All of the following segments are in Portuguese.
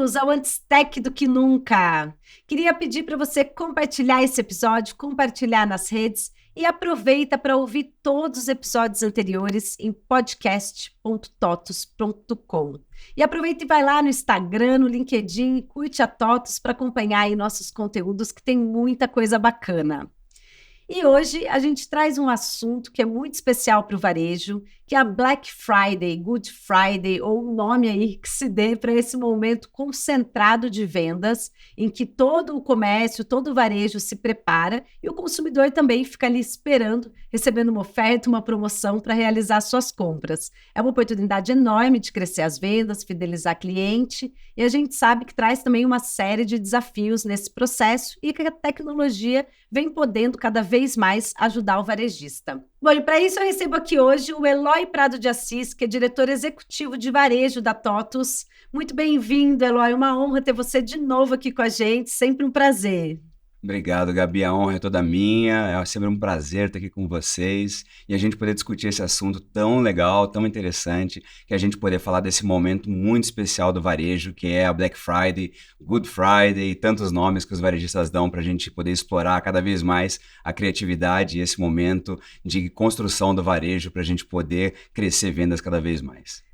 Totos ao Antes Tech do que nunca. Queria pedir para você compartilhar esse episódio, compartilhar nas redes e aproveita para ouvir todos os episódios anteriores em podcast.totos.com. E aproveita e vai lá no Instagram, no LinkedIn, curte a Totos para acompanhar aí nossos conteúdos que tem muita coisa bacana. E hoje a gente traz um assunto que é muito especial para o varejo, que é a Black Friday, Good Friday, ou o nome aí que se dê para esse momento concentrado de vendas, em que todo o comércio, todo o varejo se prepara e o consumidor também fica ali esperando, recebendo uma oferta, uma promoção para realizar suas compras. É uma oportunidade enorme de crescer as vendas, fidelizar cliente, e a gente sabe que traz também uma série de desafios nesse processo e que a tecnologia vem podendo cada vez mais ajudar o varejista. Bom, e para isso eu recebo aqui hoje o Eloy Prado de Assis, que é diretor executivo de varejo da TOTUS. Muito bem-vindo, Eloy, uma honra ter você de novo aqui com a gente, sempre um prazer. Obrigado, Gabi. A honra é toda minha. É sempre um prazer estar aqui com vocês e a gente poder discutir esse assunto tão legal, tão interessante, que a gente poder falar desse momento muito especial do varejo, que é a Black Friday, Good Friday e tantos nomes que os varejistas dão para a gente poder explorar cada vez mais a criatividade e esse momento de construção do varejo para a gente poder crescer vendas cada vez mais.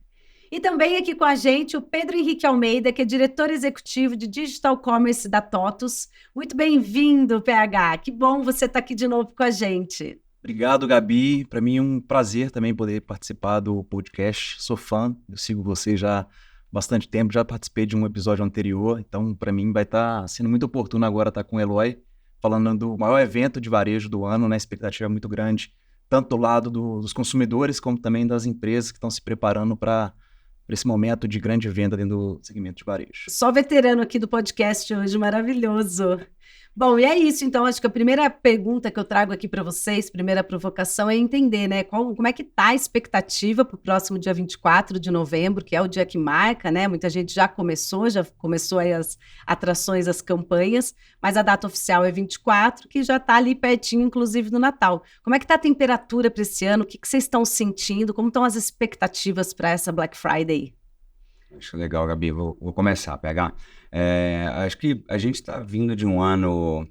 E também aqui com a gente o Pedro Henrique Almeida, que é diretor executivo de Digital Commerce da TOTUS. Muito bem-vindo, PH. Que bom você estar aqui de novo com a gente. Obrigado, Gabi. Para mim é um prazer também poder participar do podcast. Sou fã, eu sigo você já há bastante tempo, já participei de um episódio anterior, então para mim vai estar sendo muito oportuno agora estar com o Eloy, falando do maior evento de varejo do ano, né? A expectativa é muito grande, tanto do lado dos consumidores, como também das empresas que estão se preparando para esse momento de grande venda dentro do segmento de varejo. Só veterano aqui do podcast hoje, maravilhoso. Bom, e é isso, então, acho que a primeira pergunta que eu trago aqui para vocês, primeira provocação, é entender, né, como é que está a expectativa para o próximo dia 24 de novembro, que é o dia que marca, né, muita gente já começou aí as atrações, as campanhas, mas a data oficial é 24, que já está ali pertinho, inclusive, do Natal. Como é que está a temperatura para esse ano? O que vocês estão sentindo? Como estão as expectativas para essa Black Friday? Acho legal, Gabi. Vou começar a pegar. Acho que a gente está vindo de um ano,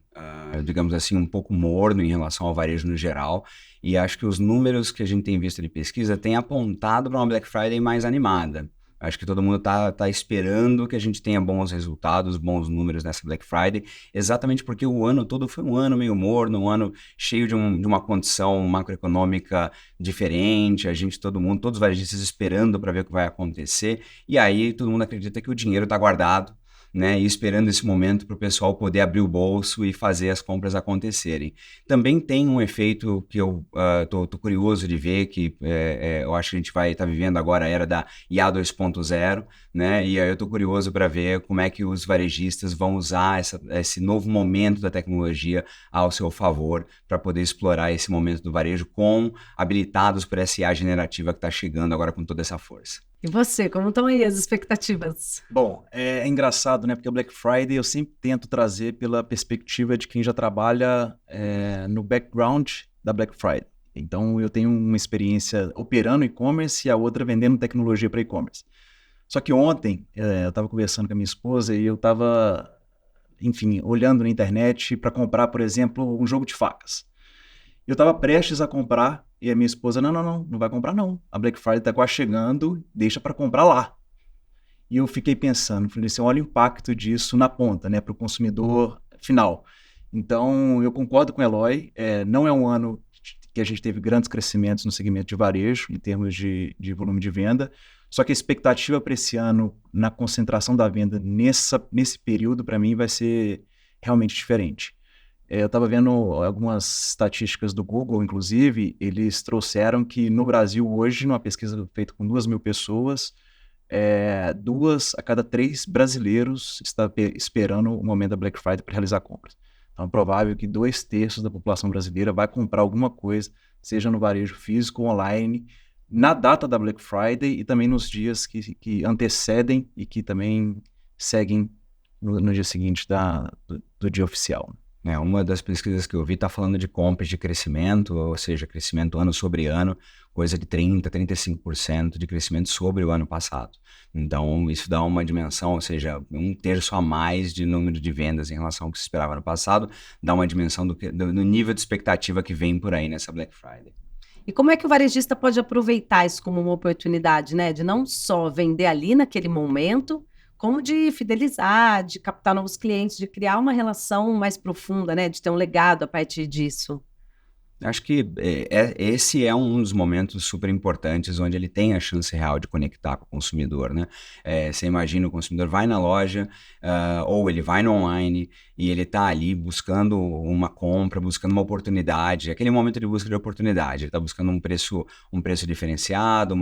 digamos assim, um pouco morno em relação ao varejo no geral, e acho que os números que a gente tem visto de pesquisa têm apontado para uma Black Friday mais animada. Acho que todo mundo tá esperando que a gente tenha bons resultados, bons números nessa Black Friday, exatamente porque o ano todo foi um ano meio morno, um ano cheio de uma condição macroeconômica diferente, todo mundo, todos os varejistas esperando para ver o que vai acontecer, e aí todo mundo acredita que o dinheiro está guardado, né, e esperando esse momento para o pessoal poder abrir o bolso e fazer as compras acontecerem. Também tem um efeito que eu tô curioso de ver, que eu acho que a gente vai estar vivendo agora a era da IA 2.0, né, e aí eu tô curioso para ver como é que os varejistas vão usar esse novo momento da tecnologia ao seu favor para poder explorar esse momento do varejo habilitados por essa IA generativa que está chegando agora com toda essa força. E você, como estão aí as expectativas? Bom, é engraçado, né? Porque o Black Friday eu sempre tento trazer pela perspectiva de quem já trabalha no background da Black Friday. Então, eu tenho uma experiência operando e-commerce e a outra vendendo tecnologia para e-commerce. Só que ontem, eu estava conversando com a minha esposa e eu estava, enfim, olhando na internet para comprar, por exemplo, um jogo de facas. Eu estava prestes a comprar e a minha esposa, não vai comprar não. A Black Friday está quase chegando, deixa para comprar lá. E eu fiquei pensando, falei assim, olha o impacto disso na ponta, né, para o consumidor final. Então, eu concordo com o Eloy, não é um ano que a gente teve grandes crescimentos no segmento de varejo, em termos de volume de venda, só que a expectativa para esse ano, na concentração da venda nesse período, para mim, vai ser realmente diferente. Eu estava vendo algumas estatísticas do Google, inclusive, eles trouxeram que no Brasil hoje, numa pesquisa feita com 2.000 pessoas, 2 a cada 3 brasileiros está esperando o momento da Black Friday para realizar compras. Então é provável que 2/3 da população brasileira vai comprar alguma coisa, seja no varejo físico ou online, na data da Black Friday e também nos dias que antecedem e que também seguem no dia seguinte do dia oficial. Uma das pesquisas que eu vi está falando de compras de crescimento, ou seja, crescimento ano sobre ano, coisa de 30%, 35% de crescimento sobre o ano passado. Então, isso dá uma dimensão, ou seja, 1/3 a mais de número de vendas em relação ao que se esperava no passado, dá uma dimensão do nível de expectativa que vem por aí nessa Black Friday. E como é que o varejista pode aproveitar isso como uma oportunidade, né? De não só vender ali naquele momento, como de fidelizar, de captar novos clientes, de criar uma relação mais profunda, né? De ter um legado a partir disso. Acho que esse é um dos momentos super importantes onde ele tem a chance real de conectar com o consumidor, né? Você imagina, o consumidor vai na loja, ou ele vai no online e ele está ali buscando uma compra, buscando uma oportunidade, aquele momento de busca de oportunidade, ele está buscando um preço diferenciado,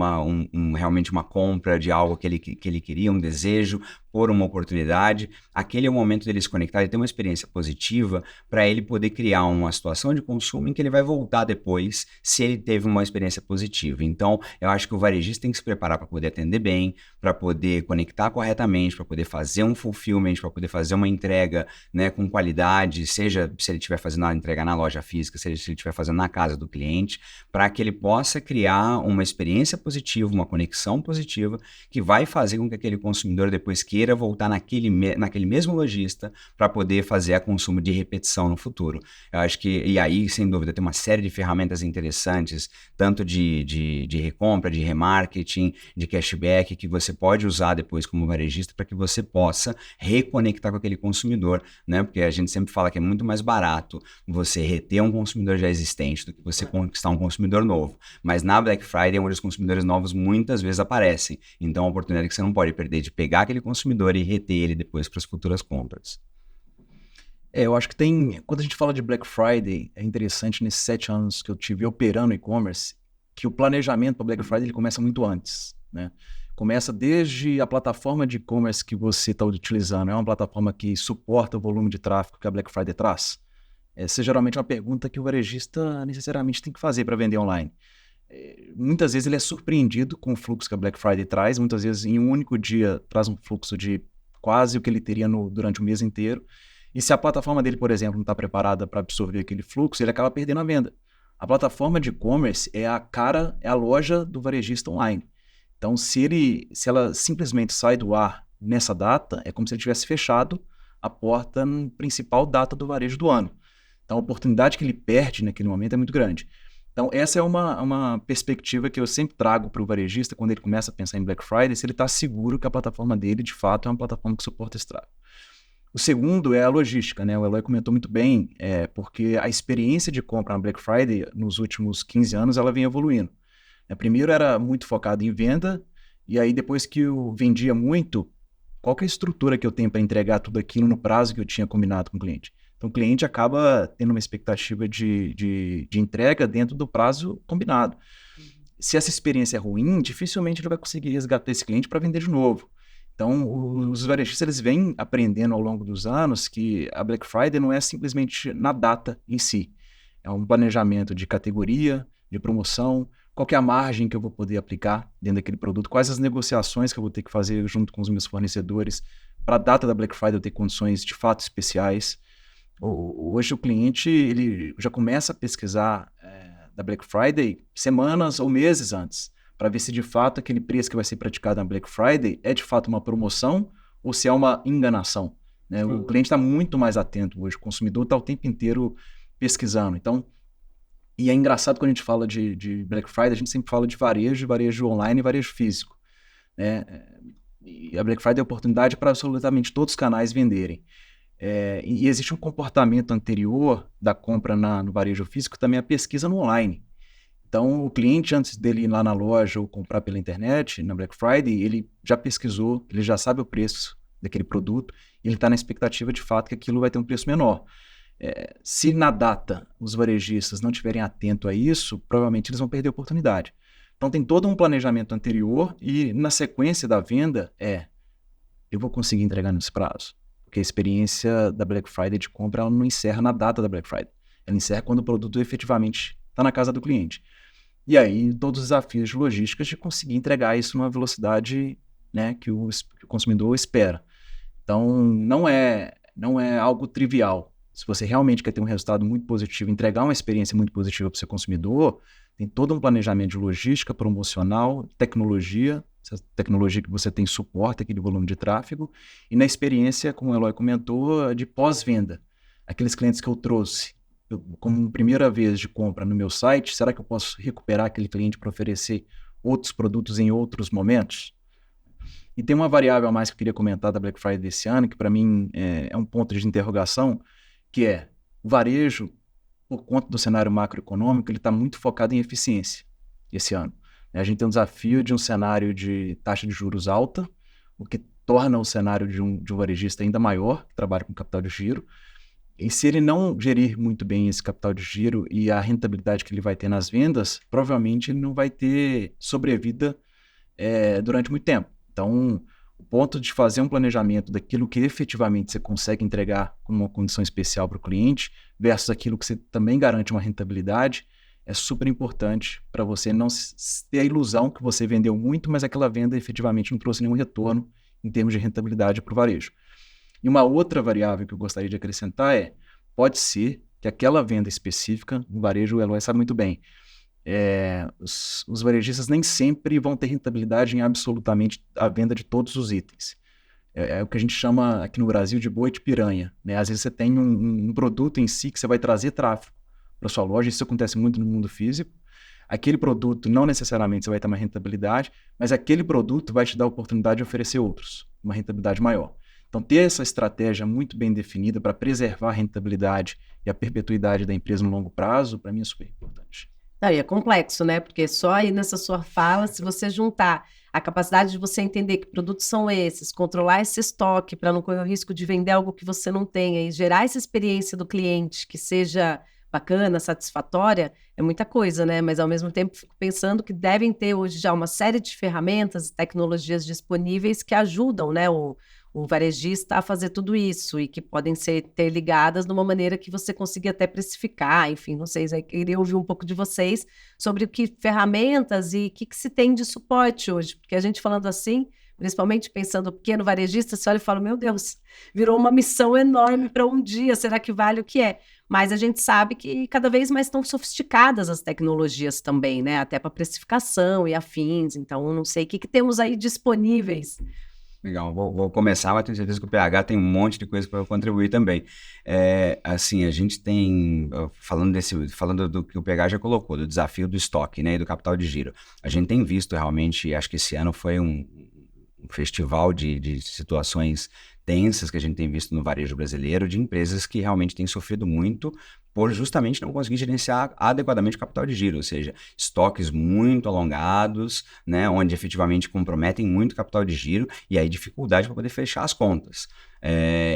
realmente uma compra de algo que ele queria, um desejo por uma oportunidade. Aquele é o momento dele se conectar e ter uma experiência positiva para ele poder criar uma situação de consumo em que ele vai voltar depois se ele teve uma experiência positiva. Então, eu acho que o varejista tem que se preparar para poder atender bem, para poder conectar corretamente, para poder fazer um fulfillment, para poder fazer uma entrega, né, com qualidade, seja se ele estiver fazendo a entrega na loja física, seja se ele estiver fazendo na casa do cliente, para que ele possa criar uma experiência positiva, uma conexão positiva, que vai fazer com que aquele consumidor depois queira voltar naquele mesmo lojista para poder fazer a consumo de repetição no futuro. Eu acho que, e aí, sem dúvida, tem uma série de ferramentas interessantes, tanto de recompra, de remarketing, de cashback, que você pode usar depois como varejista para que você possa reconectar com aquele consumidor, né? Porque a gente sempre fala que é muito mais barato você reter um consumidor já existente do que você conquistar um consumidor novo. Mas na Black Friday é onde os consumidores novos muitas vezes aparecem. Então, é uma oportunidade que você não pode perder de pegar aquele consumidor e reter ele depois para as futuras compras. Eu acho que quando a gente fala de Black Friday, é interessante nesses 7 anos que eu tive operando e-commerce, que o planejamento para Black Friday ele começa muito antes, né? Começa desde a plataforma de e-commerce que você está utilizando, é uma plataforma que suporta o volume de tráfego que a Black Friday traz? Essa é geralmente uma pergunta que o varejista necessariamente tem que fazer para vender online. Muitas vezes ele é surpreendido com o fluxo que a Black Friday traz, muitas vezes em um único dia traz um fluxo de quase o que ele teria durante o mês inteiro. E se a plataforma dele, por exemplo, não está preparada para absorver aquele fluxo, ele acaba perdendo a venda. A plataforma de e-commerce é a loja do varejista online. Então, se ela simplesmente sai do ar nessa data, é como se ele tivesse fechado a porta na principal data do varejo do ano. Então, a oportunidade que ele perde naquele momento é muito grande. Então, essa é uma perspectiva que eu sempre trago para o varejista quando ele começa a pensar em Black Friday, se ele está seguro que a plataforma dele, de fato, é uma plataforma que suporta esse tráfego. O segundo é a logística, né? O Eloy comentou muito bem, porque a experiência de compra na Black Friday, nos últimos 15 anos, ela vem evoluindo. Primeiro era muito focado em venda, e aí depois que eu vendia muito, qual que é a estrutura que eu tenho para entregar tudo aquilo no prazo que eu tinha combinado com o cliente? Então o cliente acaba tendo uma expectativa de entrega dentro do prazo combinado. Se essa experiência é ruim, dificilmente ele vai conseguir resgatar esse cliente para vender de novo. Então, os varejistas eles vêm aprendendo ao longo dos anos que a Black Friday não é simplesmente na data em si. É um planejamento de categoria, de promoção, qual que é a margem que eu vou poder aplicar dentro daquele produto, quais as negociações que eu vou ter que fazer junto com os meus fornecedores para a data da Black Friday eu ter condições de fato especiais. Hoje o cliente ele já começa a pesquisar da Black Friday semanas ou meses antes, para ver se de fato aquele preço que vai ser praticado na Black Friday é de fato uma promoção ou se é uma enganação, né? O cliente está muito mais atento hoje, o consumidor está o tempo inteiro pesquisando. Então, e é engraçado quando a gente fala de Black Friday, a gente sempre fala de varejo online e varejo físico, né? E a Black Friday é a oportunidade para absolutamente todos os canais venderem. E existe um comportamento anterior da compra no varejo físico, também a pesquisa no online. Então, o cliente, antes dele ir lá na loja ou comprar pela internet, na Black Friday, ele já pesquisou, ele já sabe o preço daquele produto, e ele está na expectativa de fato que aquilo vai ter um preço menor. Se na data os varejistas não estiverem atentos a isso, provavelmente eles vão perder a oportunidade. Então, tem todo um planejamento anterior e na sequência da venda eu vou conseguir entregar nesse prazo. Porque a experiência da Black Friday de compra ela não encerra na data da Black Friday. Ela encerra quando o produto efetivamente está na casa do cliente. E aí, todos os desafios de logística de conseguir entregar isso numa velocidade, né, que o consumidor espera. Então, não é algo trivial Se você realmente quer ter um resultado muito positivo, entregar uma experiência muito positiva para o seu consumidor, tem todo um planejamento de logística, promocional, tecnologia, essa tecnologia que você tem suporta aquele volume de tráfego, e na experiência, como o Eloy comentou, de pós-venda. Aqueles clientes que eu trouxe como primeira vez de compra no meu site, será que eu posso recuperar aquele cliente para oferecer outros produtos em outros momentos? E tem uma variável a mais que eu queria comentar da Black Friday desse ano, que para mim é um ponto de interrogação, que é o varejo, por conta do cenário macroeconômico, ele está muito focado em eficiência esse ano. A gente tem um desafio de um cenário de taxa de juros alta, o que torna o cenário de um varejista ainda maior, que trabalha com capital de giro. E se ele não gerir muito bem esse capital de giro e a rentabilidade que ele vai ter nas vendas, provavelmente ele não vai ter sobrevida durante muito tempo. Então, o ponto de fazer um planejamento daquilo que efetivamente você consegue entregar com uma condição especial para o cliente versus aquilo que você também garante uma rentabilidade é super importante para você não ter a ilusão que você vendeu muito, mas aquela venda efetivamente não trouxe nenhum retorno em termos de rentabilidade para o varejo. E uma outra variável que eu gostaria de acrescentar pode ser que aquela venda específica, no varejo, o Eloy sabe muito bem, os varejistas nem sempre vão ter rentabilidade em absolutamente a venda de todos os itens. É o que a gente chama aqui no Brasil de boi de piranha, né? Às vezes você tem um produto em si que você vai trazer tráfego para sua loja, isso acontece muito no mundo físico. Aquele produto não necessariamente você vai ter uma rentabilidade, mas aquele produto vai te dar a oportunidade de oferecer outros, uma rentabilidade maior. Então, ter essa estratégia muito bem definida para preservar a rentabilidade e a perpetuidade da empresa no longo prazo, para mim é super importante. E é complexo, né? Porque só aí nessa sua fala, se você juntar a capacidade de você entender que produtos são esses, controlar esse estoque para não correr o risco de vender algo que você não tenha e gerar essa experiência do cliente que seja bacana, satisfatória, é muita coisa, né? Mas ao mesmo tempo fico pensando que devem ter hoje já uma série de ferramentas e tecnologias disponíveis que ajudam, né, o varejista a fazer tudo isso e que podem ser interligadas de uma maneira que você consiga até precificar, enfim, não sei, eu queria ouvir um pouco de vocês sobre o que ferramentas e o que se tem de suporte hoje, porque a gente falando assim, principalmente pensando no pequeno varejista, você olha e fala, meu Deus, virou uma missão enorme para um dia, será que vale o que é? Mas a gente sabe que cada vez mais estão sofisticadas as tecnologias também, né, até para precificação e afins, então não sei o que temos aí disponíveis. Legal, vou começar, mas tenho certeza que o PH tem um monte de coisa para contribuir também. Assim, a gente tem, falando do que o PH já colocou, do desafio do estoque, né, e do capital de giro. A gente tem visto realmente, acho que esse ano foi um festival de situações tensas que a gente tem visto no varejo brasileiro, de empresas que realmente têm sofrido muito por justamente não conseguir gerenciar adequadamente o capital de giro, ou seja, estoques muito alongados, né, onde efetivamente comprometem muito o capital de giro e aí dificuldade para poder fechar as contas.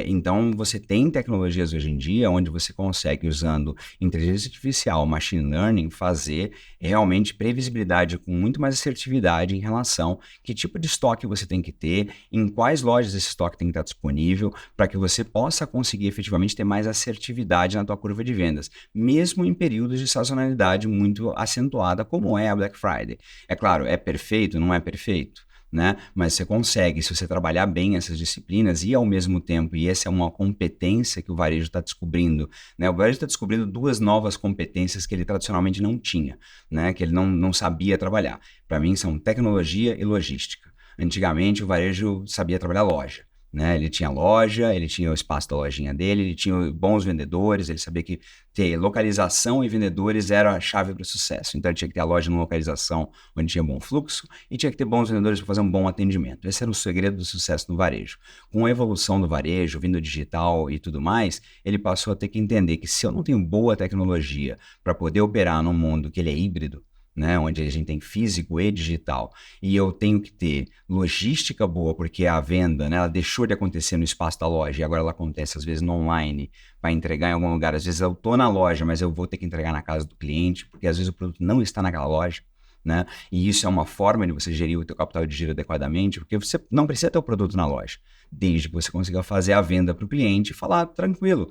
Então, você tem tecnologias hoje em dia onde você consegue, usando inteligência artificial, machine learning, fazer realmente previsibilidade com muito mais assertividade em relação a que tipo de estoque você tem que ter, em quais lojas esse estoque tem que estar disponível, para que você possa conseguir efetivamente ter mais assertividade na tua curva de vendas, mesmo em períodos de sazonalidade muito acentuada, como é a Black Friday. É claro, é perfeito? Não é perfeito? Né? Mas você consegue, se você trabalhar bem essas disciplinas e ao mesmo tempo, e essa é uma competência que o varejo está descobrindo, né? O varejo está descobrindo duas novas competências que ele tradicionalmente não tinha, né? Que ele não sabia trabalhar. Para mim são tecnologia e logística. Antigamente o varejo sabia trabalhar loja, né? Ele tinha loja, ele tinha o espaço da lojinha dele, ele tinha bons vendedores, ele sabia que ter localização e vendedores era a chave para o sucesso. Então ele tinha que ter a loja numa localização onde tinha bom fluxo e tinha que ter bons vendedores para fazer um bom atendimento. Esse era o segredo do sucesso no varejo. Com a evolução do varejo, vindo digital e tudo mais, ele passou a ter que entender que se eu não tenho boa tecnologia para poder operar num mundo que ele é híbrido, né, onde a gente tem físico e digital, e eu tenho que ter logística boa, porque a venda, né, ela deixou de acontecer no espaço da loja, e agora ela acontece às vezes no online, para entregar em algum lugar. Às vezes eu estou na loja, mas eu vou ter que entregar na casa do cliente, porque às vezes o produto não está naquela loja, né? E isso é uma forma de você gerir o teu capital de giro adequadamente, porque você não precisa ter o produto na loja. desde que você consiga fazer a venda para o cliente e falar, tranquilo,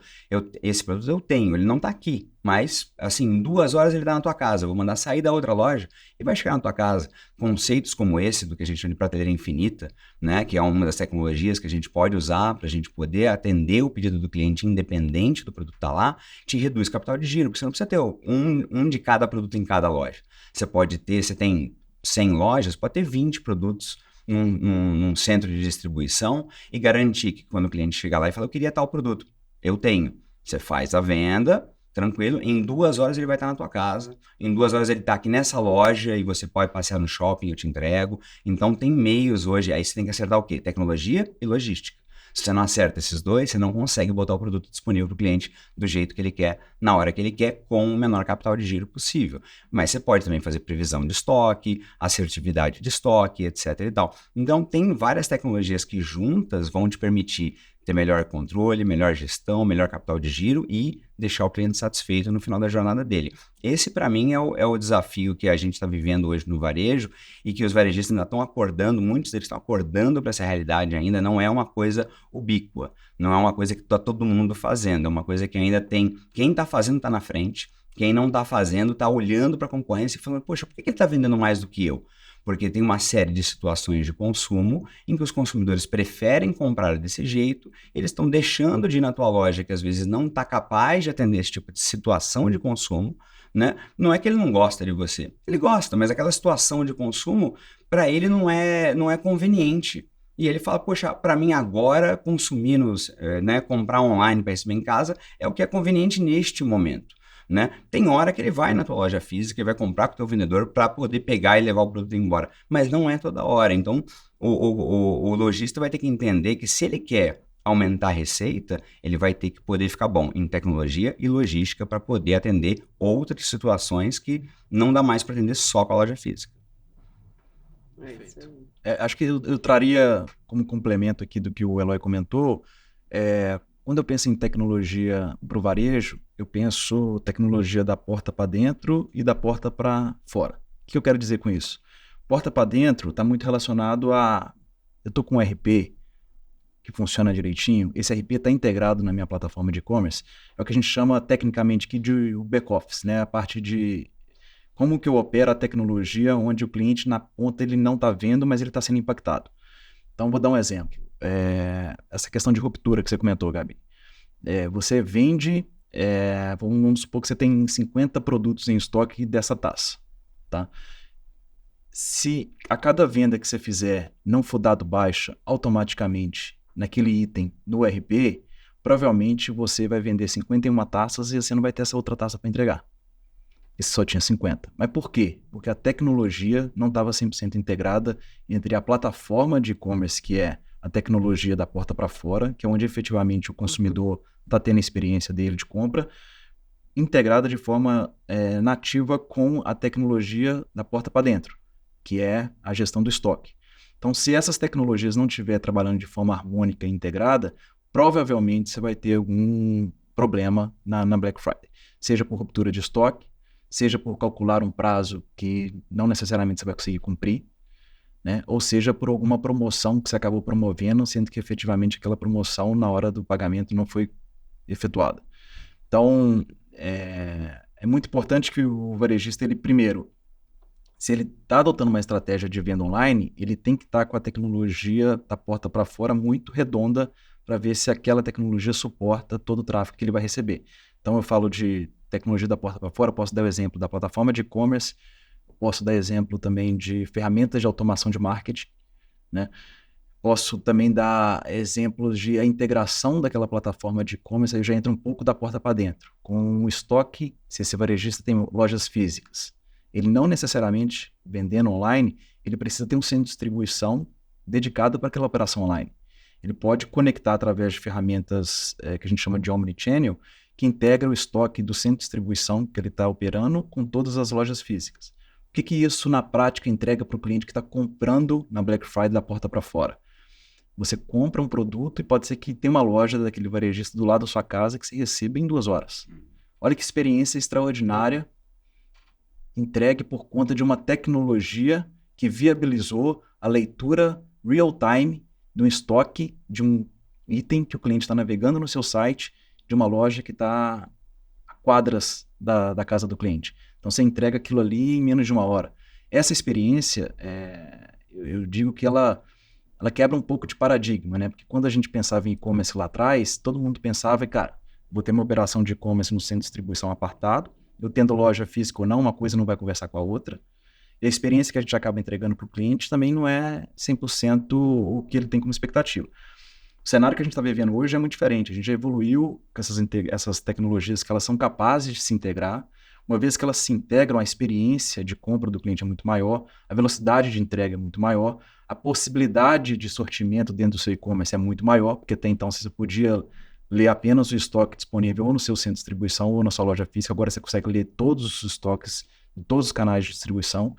esse produto eu tenho, ele não está aqui, mas assim, em 2 horas ele está na tua casa, eu vou mandar sair da outra loja e vai chegar na tua casa. Conceitos como esse, do que a gente chama de prateleira infinita, né, que é uma das tecnologias que a gente pode usar para a gente poder atender o pedido do cliente independente do produto estar lá, te reduz capital de giro, porque você não precisa ter um de cada produto em cada loja. Você tem 100 lojas, pode ter 20 produtos num centro de distribuição e garantir que quando o cliente chegar lá e falar, eu queria tal produto, eu tenho. Você faz a venda, tranquilo, em 2 horas ele vai estar na tua casa, em 2 horas ele está aqui nessa loja e você pode passear no shopping, eu te entrego. Então tem meios hoje, aí você tem que acertar o quê? Tecnologia e logística. Se você não acerta esses dois, você não consegue botar o produto disponível para o cliente do jeito que ele quer, na hora que ele quer, com o menor capital de giro possível. Mas você pode também fazer previsão de estoque, assertividade de estoque, etc. e tal. Então, tem várias tecnologias que juntas vão te permitir ter melhor controle, melhor gestão, melhor capital de giro e deixar o cliente satisfeito no final da jornada dele. Esse, para mim, é o desafio que a gente está vivendo hoje no varejo e que os varejistas ainda estão acordando, muitos deles estão acordando para essa realidade ainda, não é uma coisa ubíqua, não é uma coisa que está todo mundo fazendo, é uma coisa que ainda tem, quem está fazendo está na frente, quem não está fazendo está olhando para a concorrência e falando, poxa, por que ele está vendendo mais do que eu? Porque tem uma série de situações de consumo em que os consumidores preferem comprar desse jeito, eles estão deixando de ir na tua loja que às vezes não está capaz de atender esse tipo de situação de consumo, né? Não é que ele não gosta de você, ele gosta, mas aquela situação de consumo, para ele não é conveniente. E ele fala, poxa, para mim agora consumir, né, comprar online para receber em casa é o que é conveniente neste momento. Né? Tem hora que ele vai na tua loja física e vai comprar com o teu vendedor para poder pegar e levar o produto embora, mas não é toda hora. Então, o lojista vai ter que entender que se ele quer aumentar a receita, ele vai ter que poder ficar bom em tecnologia e logística para poder atender outras situações que não dá mais para atender só com a loja física. Acho que eu traria como complemento aqui do que o Eloy comentou, quando eu penso em tecnologia para o varejo, eu penso tecnologia da porta para dentro e da porta para fora. O que eu quero dizer com isso? Porta para dentro está muito relacionado a... Eu estou com um RP que funciona direitinho, esse RP está integrado na minha plataforma de e-commerce, é o que a gente chama tecnicamente aqui de back-office, né? A parte de como que eu opero a tecnologia onde o cliente na ponta ele não está vendo, mas ele está sendo impactado. Então, vou dar um exemplo. Essa questão de ruptura que você comentou, Gabi. Você vende, vamos supor que você tem 50 produtos em estoque dessa taça, tá? Se a cada venda que você fizer não for dado baixa automaticamente naquele item no RP, provavelmente você vai vender 51 taças e você não vai ter essa outra taça para entregar. Esse só tinha 50. Mas por quê? Porque a tecnologia não estava 100% integrada entre a plataforma de e-commerce, que é a tecnologia da porta para fora, que é onde efetivamente o consumidor está tendo a experiência dele de compra, integrada de forma nativa com a tecnologia da porta para dentro, que é a gestão do estoque. Então, se essas tecnologias não estiverem trabalhando de forma harmônica e integrada, provavelmente você vai ter algum problema na Black Friday. Seja por ruptura de estoque, seja por calcular um prazo que não necessariamente você vai conseguir cumprir, né? Ou seja, por alguma promoção que você acabou promovendo, sendo que efetivamente aquela promoção na hora do pagamento não foi efetuada. Então, é muito importante que o varejista, ele primeiro, se ele está adotando uma estratégia de venda online, ele tem que estar com a tecnologia da porta para fora muito redonda para ver se aquela tecnologia suporta todo o tráfego que ele vai receber. Então, eu falo de tecnologia da porta para fora, posso dar o exemplo da plataforma de e-commerce, posso dar exemplo também de ferramentas de automação de marketing, né? Posso também dar exemplos de a integração daquela plataforma de e-commerce, aí já entra um pouco da porta para dentro. Com o estoque, se esse varejista tem lojas físicas, ele não necessariamente vendendo online, ele precisa ter um centro de distribuição dedicado para aquela operação online. Ele pode conectar através de ferramentas que a gente chama de omnichannel, que integra o estoque do centro de distribuição que ele está operando com todas as lojas físicas. O que isso na prática entrega para o cliente que está comprando na Black Friday da porta para fora? Você compra um produto e pode ser que tenha uma loja daquele varejista do lado da sua casa que você receba em 2 horas. Olha que experiência extraordinária entregue por conta de uma tecnologia que viabilizou a leitura real-time do estoque de um item que o cliente está navegando no seu site, de uma loja que está a quadras da casa do cliente. Então, você entrega aquilo ali em menos de uma hora. Essa experiência, eu digo que ela quebra um pouco de paradigma, né? Porque quando a gente pensava em e-commerce lá atrás, todo mundo pensava, cara, vou ter uma operação de e-commerce no centro de distribuição apartado, eu tendo loja física ou não, uma coisa não vai conversar com a outra. E a experiência que a gente acaba entregando para o cliente também não é 100% o que ele tem como expectativa. O cenário que a gente está vivendo hoje é muito diferente. A gente já evoluiu com essas tecnologias que elas são capazes de se integrar. Uma vez que elas se integram, a experiência de compra do cliente é muito maior, a velocidade de entrega é muito maior, a possibilidade de sortimento dentro do seu e-commerce é muito maior, porque até então você podia ler apenas o estoque disponível ou no seu centro de distribuição ou na sua loja física. Agora você consegue ler todos os estoques em todos os canais de distribuição.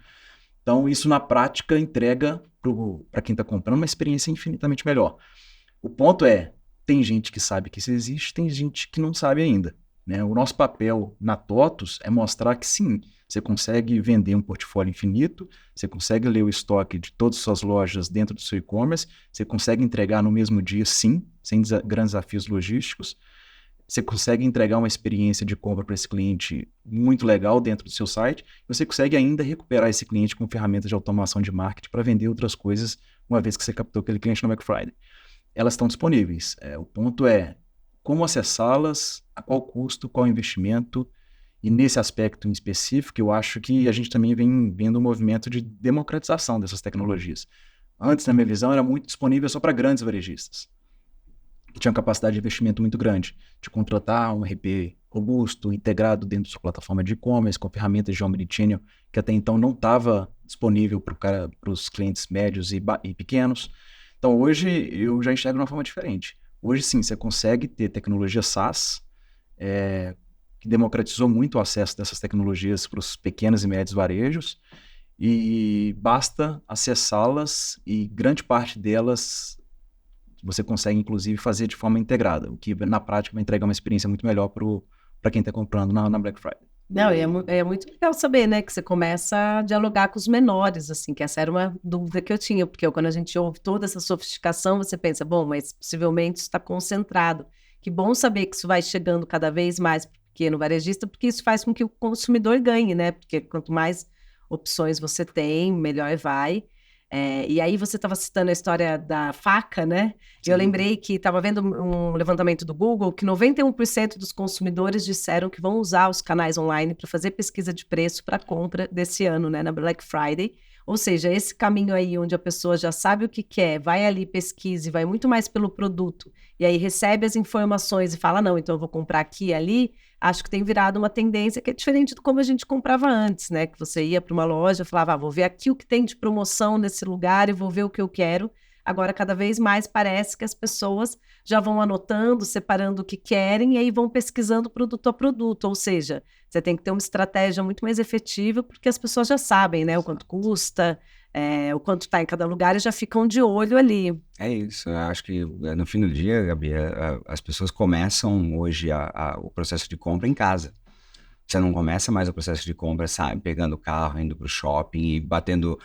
Então, isso na prática entrega para quem está comprando uma experiência infinitamente melhor. O ponto é, tem gente que sabe que isso existe, tem gente que não sabe ainda, né? O nosso papel na TOTUS é mostrar que sim, você consegue vender um portfólio infinito, você consegue ler o estoque de todas as suas lojas dentro do seu e-commerce, você consegue entregar no mesmo dia, sim, sem grandes desafios logísticos, você consegue entregar uma experiência de compra para esse cliente muito legal dentro do seu site, você consegue ainda recuperar esse cliente com ferramentas de automação de marketing para vender outras coisas, uma vez que você captou aquele cliente no Black Friday. Elas estão disponíveis. O ponto é como acessá-las, a qual custo, qual investimento, e nesse aspecto em específico, eu acho que a gente também vem vendo um movimento de democratização dessas tecnologias. Antes, na minha visão, era muito disponível só para grandes varejistas, que tinham capacidade de investimento muito grande, de contratar um RP robusto, integrado dentro da sua plataforma de e-commerce, com ferramentas de omnichannel, que até então não estava disponível para os clientes médios e pequenos. Então, hoje, eu já enxergo de uma forma diferente. Hoje, sim, você consegue ter tecnologia SaaS, que democratizou muito o acesso dessas tecnologias para os pequenos e médios varejos, e basta acessá-las, e grande parte delas você consegue, inclusive, fazer de forma integrada, o que, na prática, vai entregar uma experiência muito melhor para quem está comprando na Black Friday. Não, é muito legal saber, né, que você começa a dialogar com os menores, assim, que essa era uma dúvida que eu tinha, porque quando a gente ouve toda essa sofisticação, você pensa, bom, mas possivelmente isso está concentrado. Que bom saber que isso vai chegando cada vez mais para o pequeno varejista, porque isso faz com que o consumidor ganhe, né, porque quanto mais opções você tem, melhor vai. E aí você estava citando a história da faca, né? Sim. Eu lembrei que estava vendo um levantamento do Google que 91% dos consumidores disseram que vão usar os canais online para fazer pesquisa de preço para compra desse ano, né, na Black Friday. Ou seja, esse caminho aí onde a pessoa já sabe o que quer, vai ali, pesquisa e vai muito mais pelo produto, e aí recebe as informações e fala, não, então eu vou comprar aqui e ali, acho que tem virado uma tendência que é diferente de como a gente comprava antes, né? Que você ia para uma loja, falava, vou ver aqui o que tem de promoção nesse lugar e vou ver o que eu quero. Agora, cada vez mais parece que as pessoas já vão anotando, separando o que querem e aí vão pesquisando produto a produto. Ou seja, você tem que ter uma estratégia muito mais efetiva porque as pessoas já sabem, né? O quanto custa, o quanto está em cada lugar e já ficam de olho ali. É isso, eu acho que no fim do dia, Gabi, as pessoas começam hoje o processo de compra em casa. Você não começa mais o processo de compra, sabe, pegando o carro, indo para o shopping e batendo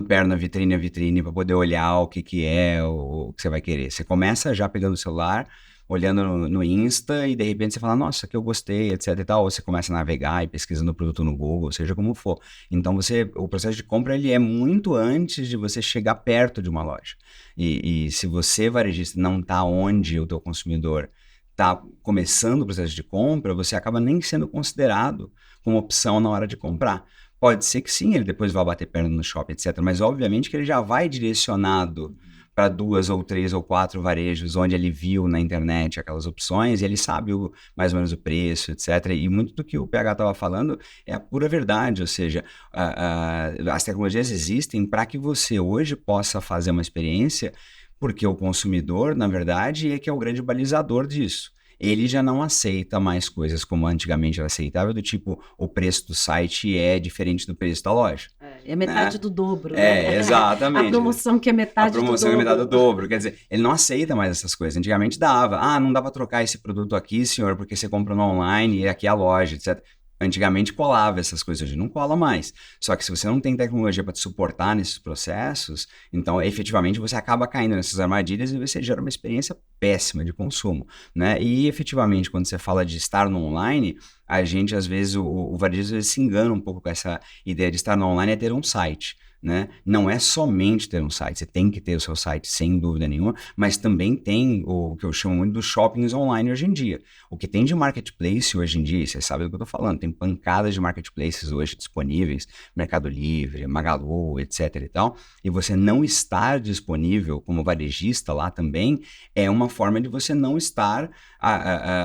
perna na vitrine para poder olhar o que é o que você vai querer. Você começa já pegando o celular, olhando no Insta e de repente você fala, nossa, aqui eu gostei, etc e tal. Ou você começa a navegar e pesquisando o produto no Google, seja como for. Então o processo de compra ele é muito antes de você chegar perto de uma loja. E se você, varejista, não está onde o teu consumidor está começando o processo de compra, você acaba nem sendo considerado como opção na hora de comprar. Pode ser que sim, ele depois vai bater perna no shopping, etc. Mas obviamente que ele já vai direcionado para 2 ou 3 ou 4 varejos onde ele viu na internet aquelas opções e ele sabe mais ou menos o preço, etc. E muito do que o PH estava falando é a pura verdade, ou seja, as tecnologias existem para que você hoje possa fazer uma experiência, porque o consumidor, na verdade, é que é o grande balizador disso. Ele já não aceita mais coisas como antigamente era aceitável, do tipo, o preço do site é diferente do preço da loja. É metade do dobro, né? Exatamente. A promoção que é metade do dobro. A promoção que é metade do dobro. Quer dizer, ele não aceita mais essas coisas. Antigamente dava. Não dá para trocar esse produto aqui, senhor, porque você compra no online e aqui é a loja, etc. Antigamente colava essas coisas, hoje não cola mais. Só que se você não tem tecnologia para te suportar nesses processos, então efetivamente você acaba caindo nessas armadilhas e você gera uma experiência péssima de consumo, né? E efetivamente, quando você fala de estar no online, a gente às vezes, o varejo às vezes se engana um pouco com essa ideia de estar no online é ter um site. Né? Não é somente ter um site, você tem que ter o seu site sem dúvida nenhuma, mas também tem o que eu chamo muito dos shoppings online hoje em dia. O que tem de marketplace hoje em dia, e vocês sabem do que eu estou falando, tem pancadas de marketplaces hoje disponíveis, Mercado Livre, Magalu, etc e tal, e você não estar disponível como varejista lá também é uma forma de você não estar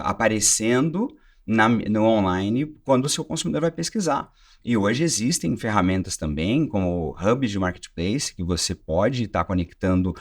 aparecendo no online quando o seu consumidor vai pesquisar. E hoje existem ferramentas também, como hubs de marketplace, que você pode estar conectando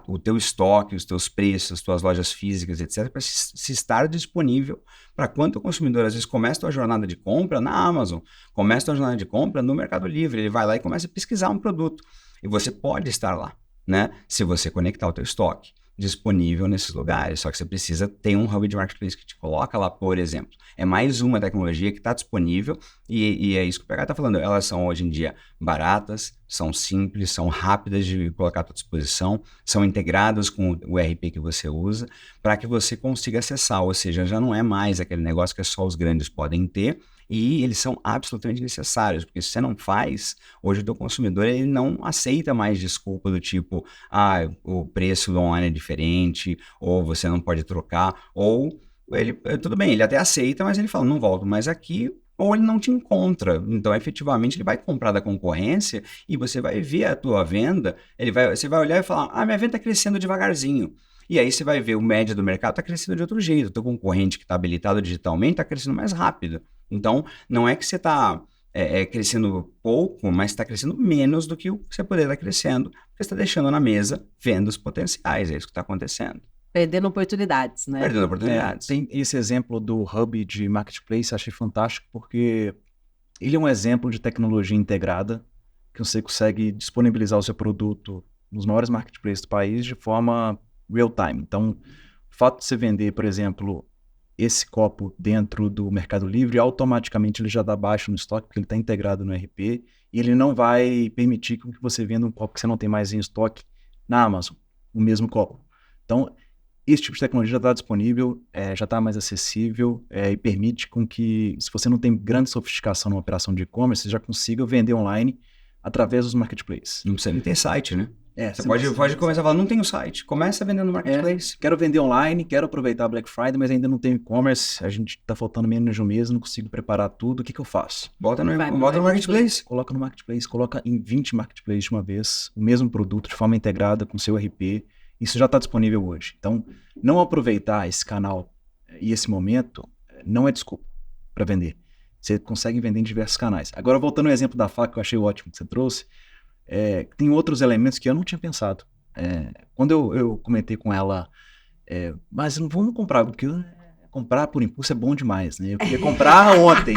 o teu estoque, os teus preços, as tuas lojas físicas, etc., para se estar disponível para quando o consumidor, às vezes, começa a sua jornada de compra na Amazon, começa a sua jornada de compra no Mercado Livre, ele vai lá e começa a pesquisar um produto. E você pode estar lá, né? Se você conectar o teu estoque disponível nesses lugares, só que você precisa ter um hub de marketplace que te coloca lá, por exemplo. É mais uma tecnologia que está disponível e é isso que o PH está falando. Elas são hoje em dia baratas, são simples, são rápidas de colocar à tua disposição, são integradas com o ERP que você usa para que você consiga acessar, ou seja, já não é mais aquele negócio que só os grandes podem ter, e eles são absolutamente necessários, porque se você não faz, hoje o teu consumidor ele não aceita mais desculpa do tipo, o preço do online é diferente, ou você não pode trocar, ou ele, tudo bem, ele até aceita, mas ele fala, não volto mais aqui, ou ele não te encontra. Então, efetivamente, ele vai comprar da concorrência e você vai ver a tua venda, você vai olhar e falar, minha venda está crescendo devagarzinho. E aí você vai ver o média do mercado está crescendo de outro jeito, o teu concorrente que está habilitado digitalmente está crescendo mais rápido. Então, não é que você está crescendo pouco, mas está crescendo menos do que o que você poderia estar crescendo, porque você está deixando na mesa vendas potenciais, é isso que está acontecendo. Perdendo oportunidades, né? Perdendo oportunidades. Tem esse exemplo do hub de marketplace, achei fantástico, porque ele é um exemplo de tecnologia integrada, que você consegue disponibilizar o seu produto nos maiores marketplaces do país de forma real-time. Então, o fato de você vender, por exemplo, esse copo dentro do Mercado Livre, automaticamente ele já dá baixo no estoque, porque ele está integrado no ERP, e ele não vai permitir que você venda um copo que você não tem mais em estoque na Amazon, o mesmo copo. Então, esse tipo de tecnologia já está disponível, já está mais acessível e permite com que, se você não tem grande sofisticação na operação de e-commerce, você já consiga vender online através dos marketplaces. Não precisa nem ter site, né? Você pode começar a falar, não tenho site, começa vendendo no marketplace. Quero vender online, quero aproveitar a Black Friday, mas ainda não tenho e-commerce, a gente está faltando menos de um mês, não consigo preparar tudo, o que eu faço? Bota no marketplace. Coloca no marketplace, coloca em 20 marketplaces de uma vez, o mesmo produto de forma integrada com seu ERP, isso já está disponível hoje. Então, não aproveitar esse canal e esse momento não é desculpa para vender. Você consegue vender em diversos canais. Agora, voltando ao exemplo da faca, que eu achei ótimo que você trouxe, tem outros elementos que eu não tinha pensado. Quando eu comentei com ela, mas não vamos comprar, porque comprar por impulso é bom demais, né? Eu queria comprar ontem.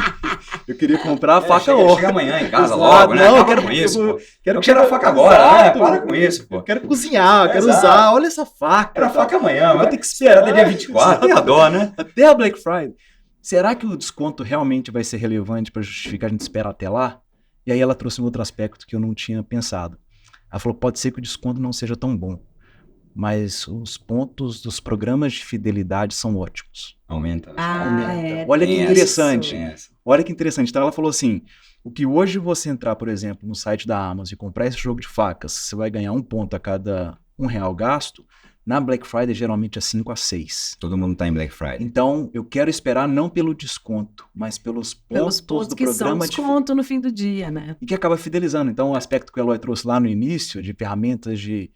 Eu queria comprar a faca hoje. Chega amanhã em casa logo, né? Não, eu quero com isso. Quero tirar a faca agora, né? Para com isso, pô. Eu quero cozinhar, eu quero usar. Olha essa faca. Quero a faca amanhã, vou ter que esperar até dia 24, tá dó, né? Até a Black Friday. Será que o desconto realmente vai ser relevante para justificar a gente esperar até lá? E aí ela trouxe um outro aspecto que eu não tinha pensado. Ela falou, pode ser que o desconto não seja tão bom, mas os pontos dos programas de fidelidade são ótimos. Aumenta. Olha que interessante. Olha que interessante. Então ela falou assim, o que hoje você entrar, por exemplo, no site da Amazon e comprar esse jogo de facas, você vai ganhar 1 ponto a cada R$1 gasto. Na Black Friday, geralmente é 5 a 6. Todo mundo está em Black Friday. Então, eu quero esperar não pelo desconto, mas pelos pontos do que programa são desconto no fim do dia, né? E que acaba fidelizando. Então, o aspecto que o Eloy trouxe lá no início, de ferramentas de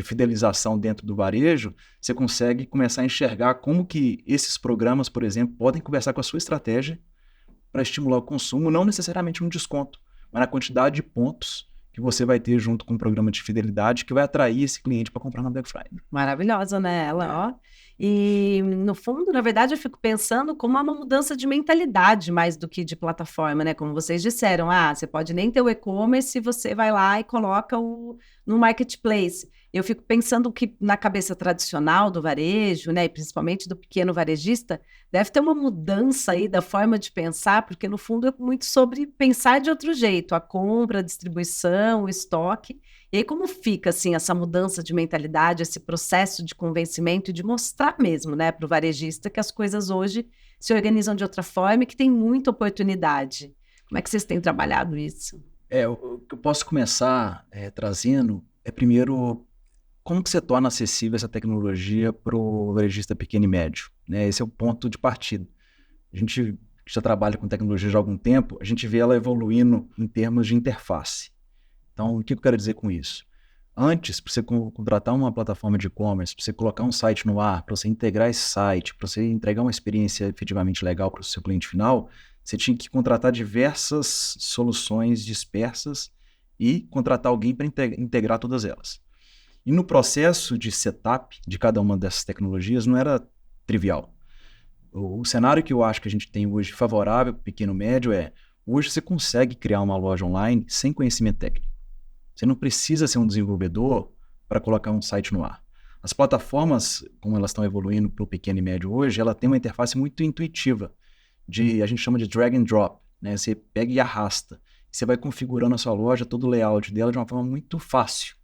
fidelização dentro do varejo, você consegue começar a enxergar como que esses programas, por exemplo, podem conversar com a sua estratégia para estimular o consumo, não necessariamente um desconto, mas na quantidade de pontos que você vai ter junto com um programa de fidelidade que vai atrair esse cliente para comprar na Black Friday. Maravilhosa, né? Ela, ó. E, no fundo, na verdade, eu fico pensando como é uma mudança de mentalidade mais do que de plataforma, né? Como vocês disseram, você pode nem ter o e-commerce se você vai lá e coloca no marketplace. Eu fico pensando que na cabeça tradicional do varejo, né, e principalmente do pequeno varejista, deve ter uma mudança aí da forma de pensar, porque no fundo é muito sobre pensar de outro jeito, a compra, a distribuição, o estoque. E aí, como fica assim essa mudança de mentalidade, esse processo de convencimento e de mostrar mesmo, né, para o varejista que as coisas hoje se organizam de outra forma e que tem muita oportunidade? Como é que vocês têm trabalhado isso? O que eu posso começar trazendo é primeiro como que você torna acessível essa tecnologia para o varejista pequeno e médio, né? Esse é o ponto de partida. A gente que já trabalha com tecnologia já há algum tempo, a gente vê ela evoluindo em termos de interface. Então, o que eu quero dizer com isso? Antes, para você contratar uma plataforma de e-commerce, para você colocar um site no ar, para você integrar esse site, para você entregar uma experiência efetivamente legal para o seu cliente final, você tinha que contratar diversas soluções dispersas e contratar alguém para integrar todas elas. E no processo de setup de cada uma dessas tecnologias não era trivial. O cenário que eu acho que a gente tem hoje favorável para o pequeno e médio hoje você consegue criar uma loja online sem conhecimento técnico. Você não precisa ser um desenvolvedor para colocar um site no ar. As plataformas, como elas estão evoluindo para o pequeno e médio hoje, ela tem uma interface muito intuitiva, a gente chama de drag and drop, né? Você pega e arrasta. Você vai configurando a sua loja, todo o layout dela de uma forma muito fácil,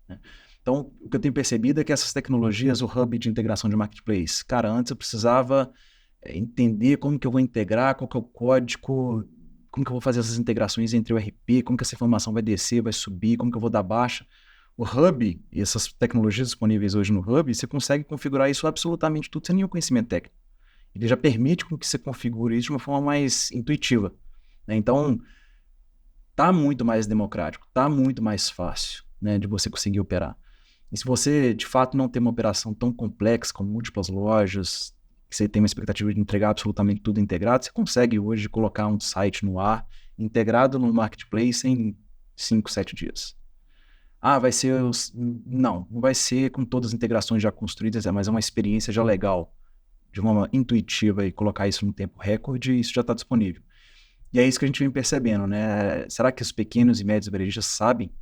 né? Então, o que eu tenho percebido é que essas tecnologias, o hub de integração de marketplace, cara, antes eu precisava entender como que eu vou integrar, qual que é o código, como que eu vou fazer essas integrações entre o RP, como que essa informação vai descer, vai subir, como que eu vou dar baixa. O Hub e essas tecnologias disponíveis hoje no Hub, você consegue configurar isso absolutamente tudo sem nenhum conhecimento técnico. Ele já permite com que você configure isso de uma forma mais intuitiva, né? Então, está muito mais democrático, está muito mais fácil, né, de você conseguir operar. E se você, de fato, não tem uma operação tão complexa, com múltiplas lojas, que você tem uma expectativa de entregar absolutamente tudo integrado, você consegue hoje colocar um site no ar, integrado no marketplace em 5, 7 dias. Vai ser... Não vai ser com todas as integrações já construídas, mas é uma experiência já legal, de uma forma intuitiva, e colocar isso no tempo recorde, isso já está disponível. E é isso que a gente vem percebendo, né? Será que os pequenos e médios varejistas sabem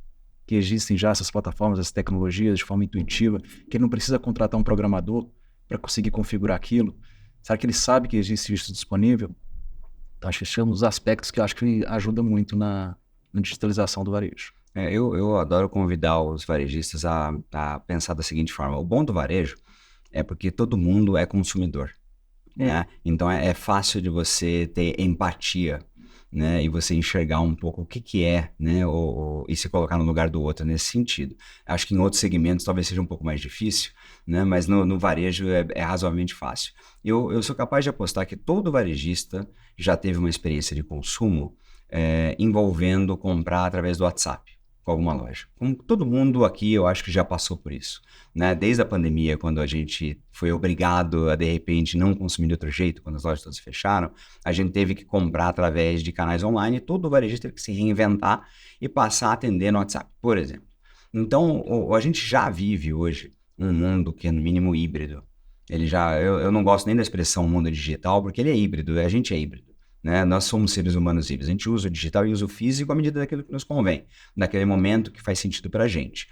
que existem já essas plataformas, essas tecnologias de forma intuitiva, que ele não precisa contratar um programador para conseguir configurar aquilo? Será que ele sabe que existe isso disponível? Então, acho que esse é um dos aspectos que eu acho que ajuda muito na digitalização do varejo. Eu adoro convidar os varejistas a pensar da seguinte forma: o bom do varejo é porque todo mundo é consumidor, né? Então é fácil de você ter empatia, né? E você enxergar um pouco o que é, né? E se colocar no lugar do outro nesse sentido. Acho que em outros segmentos talvez seja um pouco mais difícil, né? Mas no varejo é razoavelmente fácil. Eu sou capaz de apostar que todo varejista já teve uma experiência de consumo envolvendo comprar através do WhatsApp com alguma loja. Como todo mundo aqui, eu acho que já passou por isso, né? Desde a pandemia, quando a gente foi obrigado a, de repente, não consumir de outro jeito, quando as lojas todas fecharam, a gente teve que comprar através de canais online, e todo o varejista teve que se reinventar e passar a atender no WhatsApp, por exemplo. Então, a gente já vive hoje um mundo que é, no mínimo, híbrido. Eu não gosto nem da expressão mundo digital, porque ele é híbrido, a gente é híbrido, né? Nós somos seres humanos híbridos. A gente usa o digital e usa o físico à medida daquilo que nos convém, naquele momento que faz sentido para a gente.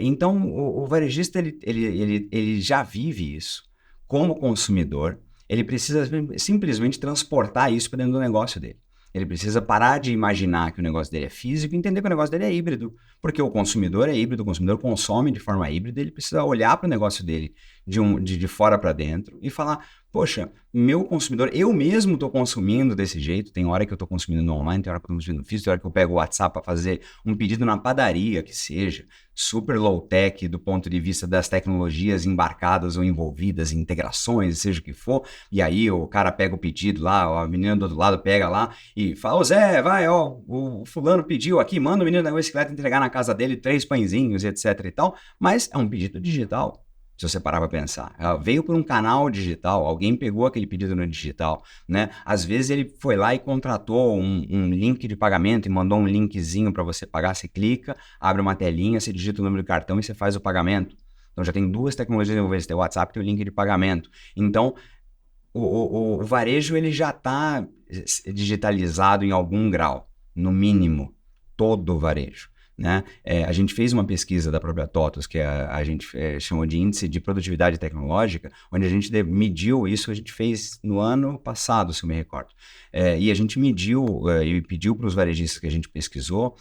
Então, o varejista ele já vive isso como consumidor. Ele precisa simplesmente transportar isso para dentro do negócio dele. Ele precisa parar de imaginar que o negócio dele é físico e entender que o negócio dele é híbrido, porque o consumidor é híbrido, o consumidor consome de forma híbrida, ele precisa olhar para o negócio dele de fora para dentro e falar: poxa, meu consumidor, eu mesmo estou consumindo desse jeito, tem hora que eu estou consumindo no online, tem hora que eu estou consumindo no físico, tem hora que eu pego o WhatsApp para fazer um pedido na padaria, que seja super low-tech do ponto de vista das tecnologias embarcadas ou envolvidas em integrações, seja o que for, e aí o cara pega o pedido lá, a menina do outro lado pega lá e fala: ô Zé, vai, ó, o fulano pediu aqui, manda o menino da bicicleta entregar na casa dele 3 pãezinhos, etc e tal, mas é um pedido digital. Se você parar para pensar, ela veio por um canal digital, alguém pegou aquele pedido no digital, né? Às vezes ele foi lá e contratou um link de pagamento e mandou um linkzinho para você pagar. Você clica, abre uma telinha, você digita o número do cartão e você faz o pagamento, Então já tem 2 tecnologias envolvidas, tem o WhatsApp e tem o link de pagamento. Então, o varejo ele já está digitalizado em algum grau, no mínimo, todo o varejo. Né? A gente fez uma pesquisa da própria TOTVS, que a gente chamou de Índice de Produtividade Tecnológica, onde a gente mediu isso, a gente fez no ano passado, se eu me recordo. E a gente mediu e pediu para os varejistas que a gente pesquisou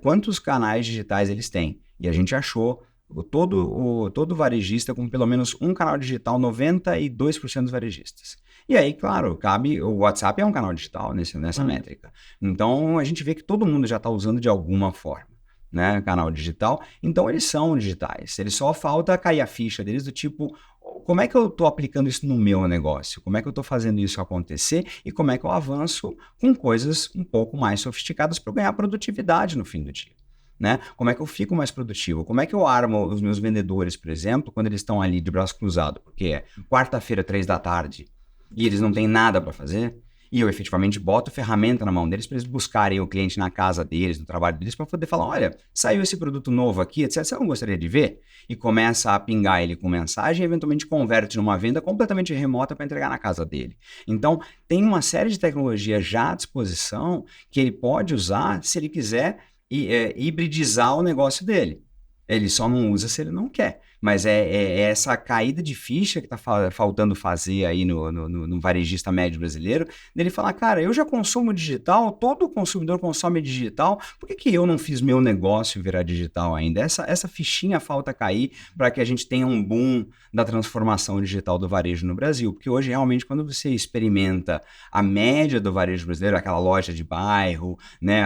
quantos canais digitais eles têm. E a gente achou todo varejista com pelo menos um canal digital, 92% dos varejistas. E aí, claro, o WhatsApp é um canal digital nessa métrica. Então, a gente vê que todo mundo já está usando de alguma forma, né, canal digital. Então, eles são digitais. Eles só falta cair a ficha deles do tipo, como é que eu estou aplicando isso no meu negócio? Como é que eu estou fazendo isso acontecer? E como é que eu avanço com coisas um pouco mais sofisticadas para ganhar produtividade no fim do dia? Né? Como é que eu fico mais produtivo? Como é que eu armo os meus vendedores, por exemplo, quando eles estão ali de braço cruzado? Porque é quarta-feira, 3 da tarde, e eles não têm nada para fazer, e eu efetivamente boto ferramenta na mão deles para eles buscarem o cliente na casa deles, no trabalho deles, para poder falar, olha, saiu esse produto novo aqui, etc. Você não gostaria de ver? E começa a pingar ele com mensagem e eventualmente converte numa venda completamente remota para entregar na casa dele. Então, tem uma série de tecnologias já à disposição que ele pode usar se ele quiser hibridizar o negócio dele. Ele só não usa se ele não quer. Mas é essa caída de ficha que está faltando fazer aí no varejista médio brasileiro, dele falar, cara, eu já consumo digital, todo consumidor consome digital, por que eu não fiz meu negócio virar digital ainda? Essa fichinha falta cair para que a gente tenha um boom da transformação digital do varejo no Brasil, porque hoje realmente quando você experimenta a média do varejo brasileiro, aquela loja de bairro, né,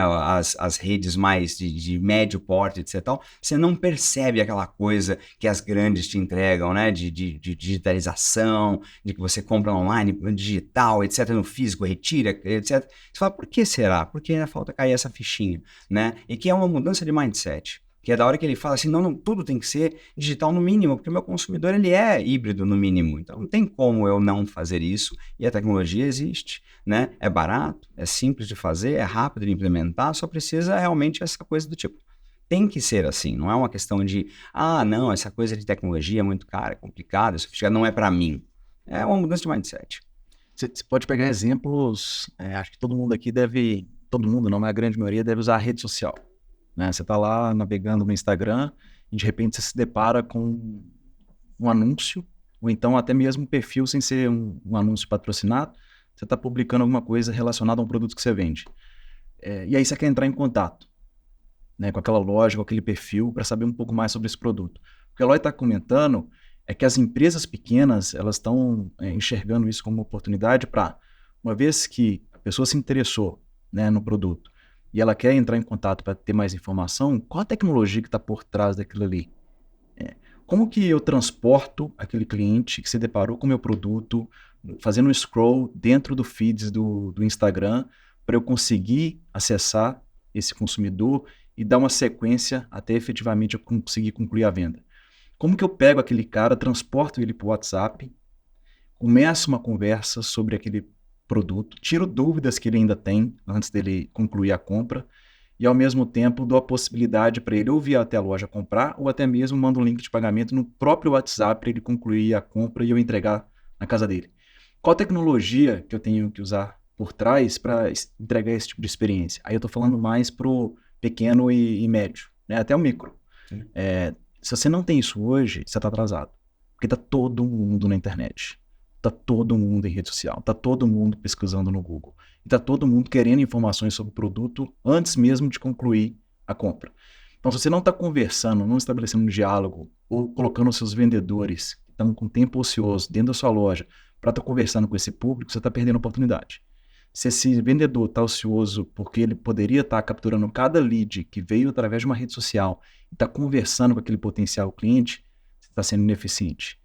as redes mais de médio porte, etc., você não percebe aquela coisa que as grandes te entregam, né, de digitalização, de que você compra online, digital, etc., no físico, retira, etc. Você fala, por que será? Por que ainda falta cair essa fichinha, né? E que é uma mudança de mindset, que é da hora que ele fala assim, não, tudo tem que ser digital no mínimo, porque o meu consumidor, ele é híbrido no mínimo, então não tem como eu não fazer isso, e a tecnologia existe, né? É barato, é simples de fazer, é rápido de implementar, só precisa realmente essa coisa do tipo, tem que ser assim, não é uma questão de, não, essa coisa de tecnologia é muito cara, é complicada, sofisticada, não é para mim. É uma mudança de mindset. Você pode pegar exemplos, acho que todo mundo aqui deve, todo mundo não, mas a grande maioria deve usar a rede social. Né? Você está lá navegando no Instagram e de repente você se depara com um anúncio, ou então até mesmo um perfil sem ser um anúncio patrocinado, você está publicando alguma coisa relacionada a um produto que você vende. E aí você quer entrar em contato, né, com aquela loja, com aquele perfil, para saber um pouco mais sobre esse produto. O que a Eloy está comentando é que as empresas pequenas, elas estão enxergando isso como uma oportunidade para, uma vez que a pessoa se interessou, né, no produto, e ela quer entrar em contato para ter mais informação, qual a tecnologia que está por trás daquilo ali? Como que eu transporto aquele cliente que se deparou com o meu produto, fazendo um scroll dentro do feeds do Instagram, para eu conseguir acessar esse consumidor e dar uma sequência até efetivamente eu conseguir concluir a venda? Como que eu pego aquele cara, transporto ele para o WhatsApp, começo uma conversa sobre aquele produto, tiro dúvidas que ele ainda tem antes dele concluir a compra e ao mesmo tempo dou a possibilidade para ele ou vir até a loja comprar ou até mesmo mando um link de pagamento no próprio WhatsApp para ele concluir a compra e eu entregar na casa dele. Qual tecnologia que eu tenho que usar por trás para entregar esse tipo de experiência? Aí eu estou falando mais pro pequeno e médio, né? Até o micro. Se você não tem isso hoje, você está atrasado. Porque está todo mundo na internet. Está todo mundo em rede social. Está todo mundo pesquisando no Google. E está todo mundo querendo informações sobre o produto antes mesmo de concluir a compra. Então, se você não está conversando, não estabelecendo um diálogo, ou colocando os seus vendedores que estão com tempo ocioso dentro da sua loja para estar conversando com esse público, você está perdendo a oportunidade. Se esse vendedor está ocioso porque ele poderia estar capturando cada lead que veio através de uma rede social e está conversando com aquele potencial cliente, você está sendo ineficiente.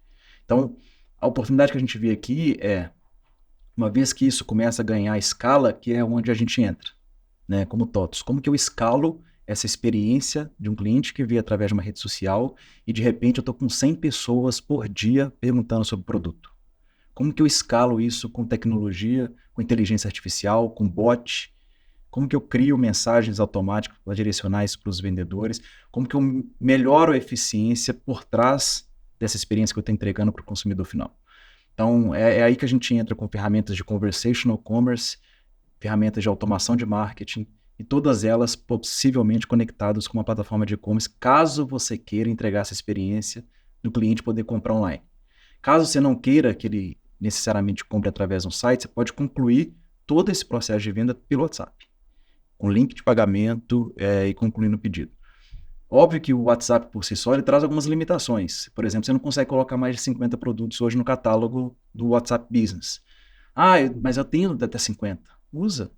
Então, a oportunidade que a gente vê aqui é, uma vez que isso começa a ganhar escala, que é onde a gente entra, né, como TOTVS. Como que eu escalo essa experiência de um cliente que veio através de uma rede social e de repente eu estou com 100 pessoas por dia perguntando sobre o produto? Como que eu escalo isso com tecnologia, com inteligência artificial, com bot? Como que eu crio mensagens automáticas para direcionar isso para os vendedores? Como que eu melhoro a eficiência por trás dessa experiência que eu estou entregando para o consumidor final. Então, é aí que a gente entra com ferramentas de conversational commerce, ferramentas de automação de marketing, e todas elas possivelmente conectadas com uma plataforma de e-commerce, caso você queira entregar essa experiência do cliente poder comprar online. Caso você não queira que ele necessariamente compre através de um site, você pode concluir todo esse processo de venda pelo WhatsApp, com link de pagamento e concluindo o pedido. Óbvio que o WhatsApp por si só ele traz algumas limitações. Por exemplo, você não consegue colocar mais de 50 produtos hoje no catálogo do WhatsApp Business. Mas eu tenho até 50. Usa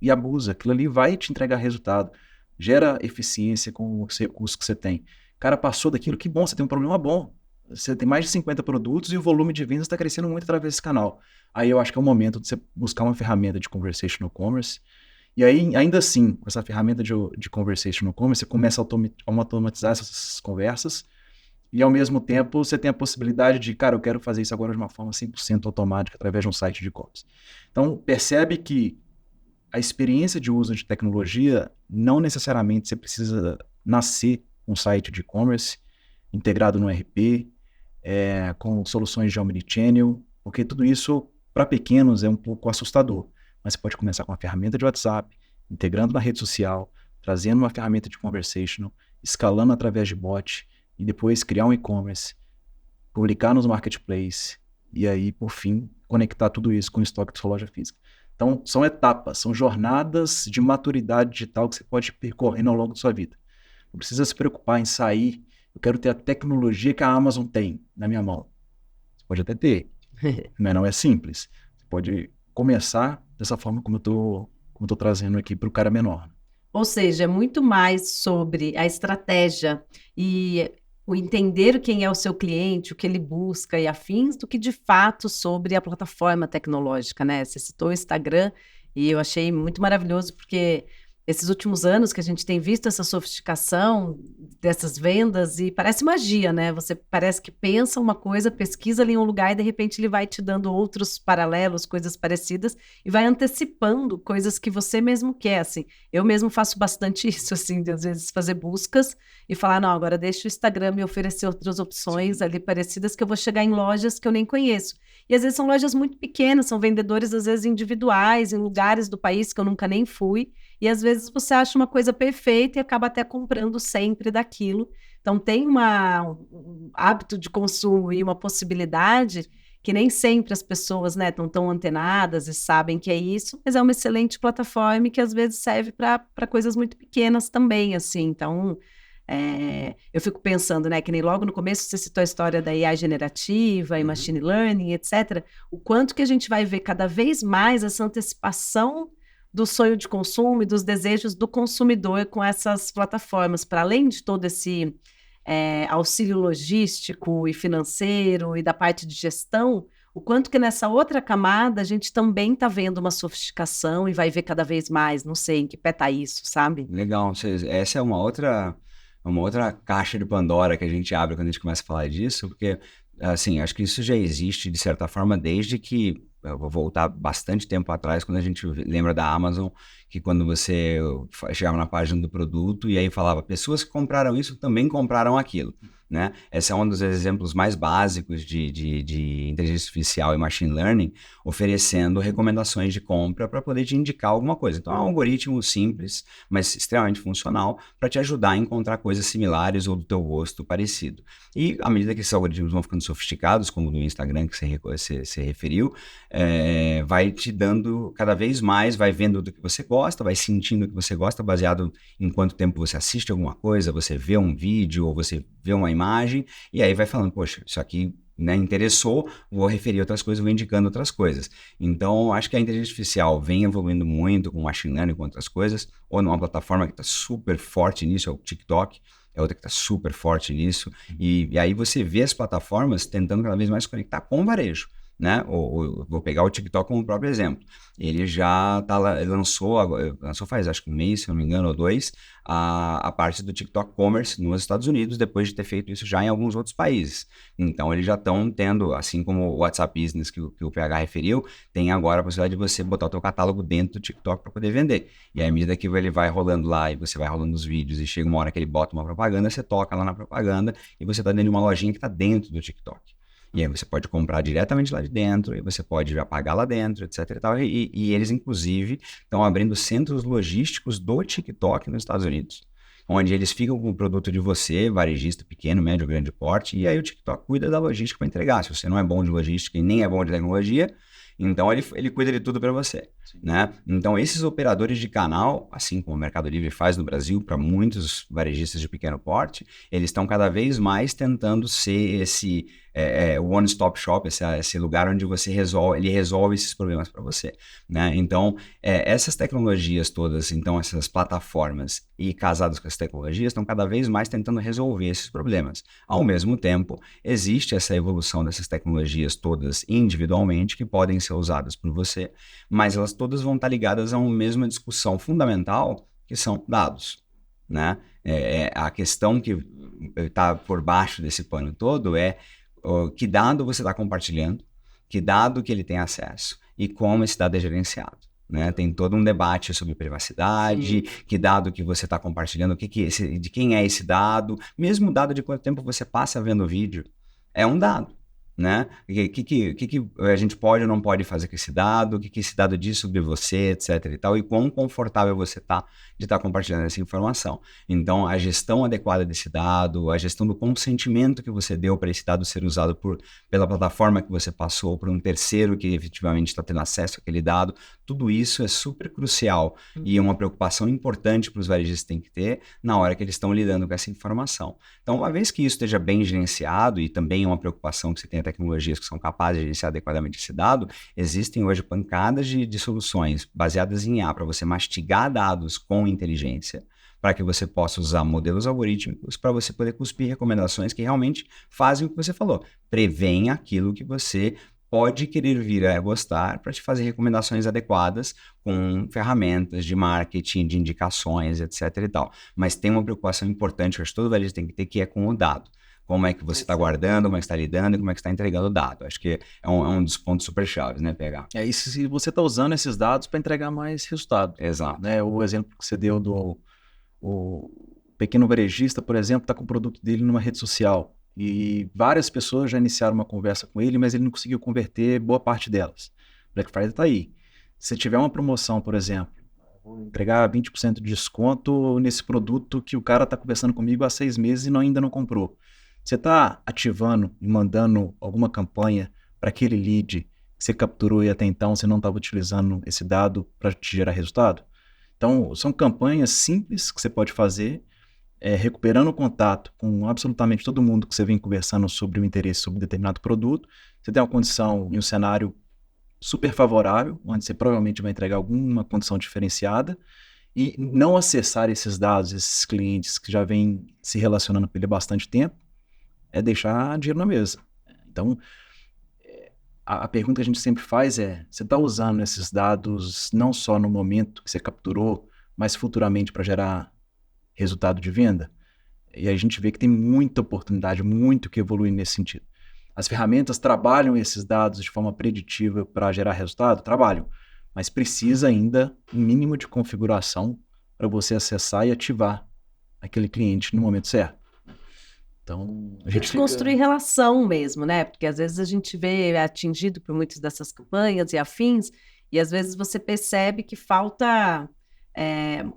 e abusa. Aquilo ali vai te entregar resultado. Gera eficiência com o custo que você tem. O cara passou daquilo, que bom, você tem um problema bom. Você tem mais de 50 produtos e o volume de vendas está crescendo muito através desse canal. Aí eu acho que é o momento de você buscar uma ferramenta de conversational commerce. E aí, ainda assim, com essa ferramenta de conversational commerce, você começa a automatizar essas conversas e, ao mesmo tempo, você tem a possibilidade de, cara, eu quero fazer isso agora de uma forma 100% automática através de um site de e-commerce. Então, percebe que a experiência de uso de tecnologia, não necessariamente você precisa nascer um site de e-commerce integrado no ERP, com soluções de omnichannel, porque tudo isso, para pequenos, é um pouco assustador. Mas você pode começar com uma ferramenta de WhatsApp, integrando na rede social, trazendo uma ferramenta de conversational, escalando através de bot, e depois criar um e-commerce, publicar nos marketplaces, e aí, por fim, conectar tudo isso com o estoque de sua loja física. Então, são etapas, são jornadas de maturidade digital que você pode ir percorrendo ao longo da sua vida. Não precisa se preocupar em sair, eu quero ter a tecnologia que a Amazon tem na minha mão. Você pode até ter, mas não é simples. Você pode começar dessa forma como eu tô trazendo aqui para o cara menor. Ou seja, é muito mais sobre a estratégia e o entender quem é o seu cliente, o que ele busca e afins, do que de fato sobre a plataforma tecnológica, né? Você citou o Instagram e eu achei muito maravilhoso porque esses últimos anos que a gente tem visto essa sofisticação dessas vendas e parece magia, né? Você parece que pensa uma coisa, pesquisa ali em um lugar e de repente ele vai te dando outros paralelos, coisas parecidas e vai antecipando coisas que você mesmo quer, assim. Eu mesmo faço bastante isso, assim, de às vezes fazer buscas e falar, não, agora deixa o Instagram me oferecer outras opções ali parecidas que eu vou chegar em lojas que eu nem conheço. E às vezes são lojas muito pequenas, são vendedores às vezes individuais, em lugares do país que eu nunca nem fui. E às vezes você acha uma coisa perfeita e acaba até comprando sempre daquilo. Então tem um hábito de consumo e uma possibilidade que nem sempre as pessoas, né, estão tão antenadas e sabem que é isso, mas é uma excelente plataforma que às vezes serve para coisas muito pequenas também, assim. Então, eu fico pensando, né, que nem logo no começo você citou a história da AI generativa e machine learning, etc. O quanto que a gente vai ver cada vez mais essa antecipação do sonho de consumo e dos desejos do consumidor com essas plataformas, para além de todo esse auxílio logístico e financeiro e da parte de gestão, o quanto que nessa outra camada a gente também está vendo uma sofisticação e vai ver cada vez mais, não sei em que pé está isso, sabe? Legal. Essa é uma outra caixa de Pandora que a gente abre quando a gente começa a falar disso, porque, assim, acho que isso já existe, de certa forma, desde que eu vou voltar bastante tempo atrás, quando a gente lembra da Amazon, que quando você chegava na página do produto e aí falava, pessoas que compraram isso também compraram aquilo, né? Esse é um dos exemplos mais básicos de inteligência artificial e machine learning, oferecendo recomendações de compra para poder te indicar alguma coisa. Então é um algoritmo simples, mas extremamente funcional para te ajudar a encontrar coisas similares ou do teu gosto parecido. E à medida que esses algoritmos vão ficando sofisticados, como no Instagram que você referiu, vai te dando cada vez mais, vai vendo do que você gosta, vai sentindo o que você gosta, baseado em quanto tempo você assiste alguma coisa, você vê um vídeo ou você vê uma imagem, e aí vai falando, poxa, isso aqui, né, interessou, vou referir outras coisas, vou indicando outras coisas. Então, acho que a inteligência artificial vem evoluindo muito com machine learning e com outras coisas, ou numa plataforma que está super forte nisso, é o TikTok, é outra que está super forte nisso, e aí você vê as plataformas tentando cada vez mais se conectar com o varejo. né? Vou pegar o TikTok como próprio exemplo. Ele já lançou faz acho que um mês, se não me engano, ou 2, a parte do TikTok Commerce nos Estados Unidos, depois de ter feito isso já em alguns outros países. Então, eles já estão tendo, assim como o WhatsApp Business que o PH referiu, tem agora a possibilidade de você botar o teu catálogo dentro do TikTok para poder vender. E aí, à medida que ele vai rolando lá e você vai rolando os vídeos e chega uma hora que ele bota uma propaganda, você toca lá na propaganda e você está dentro de uma lojinha que está dentro do TikTok. E aí você pode comprar diretamente lá de dentro, e você pode já pagar lá dentro, etc e tal. E eles, inclusive, estão abrindo centros logísticos do TikTok nos Estados Unidos, onde eles ficam com o produto de você, varejista pequeno, médio, grande porte, e aí o TikTok cuida da logística para entregar. Se você não é bom de logística e nem é bom de tecnologia, então ele cuida de tudo para você, né? Então esses operadores de canal, assim como o Mercado Livre faz no Brasil para muitos varejistas de pequeno porte, eles estão cada vez mais tentando ser esse one-stop shop, esse lugar onde ele resolve esses problemas para você, né? Então essas tecnologias todas, então essas plataformas e casadas com essas tecnologias estão cada vez mais tentando resolver esses problemas. Ao mesmo tempo, existe essa evolução dessas tecnologias todas individualmente que podem ser usadas por você, mas elas todas vão estar ligadas a uma mesma discussão fundamental, que são dados, né? A questão que está por baixo desse pano todo é que dado você está compartilhando, que dado que ele tem acesso e como esse dado é gerenciado. Né? Tem todo um debate sobre privacidade, que dado que você está compartilhando, de quem é esse dado, mesmo o dado de quanto tempo você passa vendo o vídeo, é um dado. Né? O que a gente pode ou não pode fazer com esse dado, o que esse dado diz sobre você, etc e tal, e quão confortável você está de estar compartilhando essa informação. Então, a gestão adequada desse dado, a gestão do consentimento que você deu para esse dado ser usado pela plataforma que você passou, por um terceiro que efetivamente está tendo acesso àquele dado, tudo isso é super crucial e é uma preocupação importante para os varejistas têm que ter na hora que eles estão lidando com essa informação. Então, uma vez que isso esteja bem gerenciado e também é uma preocupação que você tenha tecnologias que são capazes de gerenciar adequadamente esse dado, existem hoje pancadas de soluções baseadas em IA para você mastigar dados com inteligência, para que você possa usar modelos algorítmicos para você poder cuspir recomendações que realmente fazem o que você falou, prevêem aquilo que você pode querer vir a gostar para te fazer recomendações adequadas com ferramentas de marketing, de indicações, etc e tal. Mas tem uma preocupação importante que acho que todo varejista tem que ter, que é com o dado. Como é que você está guardando, como é que está lidando e como é que está entregando o dado. Acho que é um dos pontos super chaves, né, PH? É isso, se você está usando esses dados para entregar mais resultado. Exato. Né? O exemplo que você deu o pequeno varejista, por exemplo, está com o produto dele numa rede social e várias pessoas já iniciaram uma conversa com ele, mas ele não conseguiu converter boa parte delas. Black Friday está aí. Se tiver uma promoção, por exemplo, vou entregar 20% de desconto nesse produto que o cara está conversando comigo há 6 meses e ainda não comprou. Você está ativando e mandando alguma campanha para aquele lead que você capturou e até então você não estava utilizando esse dado para te gerar resultado? Então, são campanhas simples que você pode fazer, recuperando o contato com absolutamente todo mundo que você vem conversando sobre o interesse sobre determinado produto. Você tem uma condição e um cenário super favorável, onde você provavelmente vai entregar alguma condição diferenciada, e não acessar esses dados, esses clientes que já vêm se relacionando com ele há bastante tempo, é deixar dinheiro na mesa. Então, a pergunta que a gente sempre faz é, você está usando esses dados não só no momento que você capturou, mas futuramente para gerar resultado de venda? E a gente vê que tem muita oportunidade, muito que evoluir nesse sentido. As ferramentas trabalham esses dados de forma preditiva para gerar resultado? Trabalham, mas precisa ainda um mínimo de configuração para você acessar e ativar aquele cliente no momento certo. Então, a gente construir relação mesmo, né? Porque às vezes a gente vê atingido por muitas dessas campanhas e afins, e às vezes você percebe que falta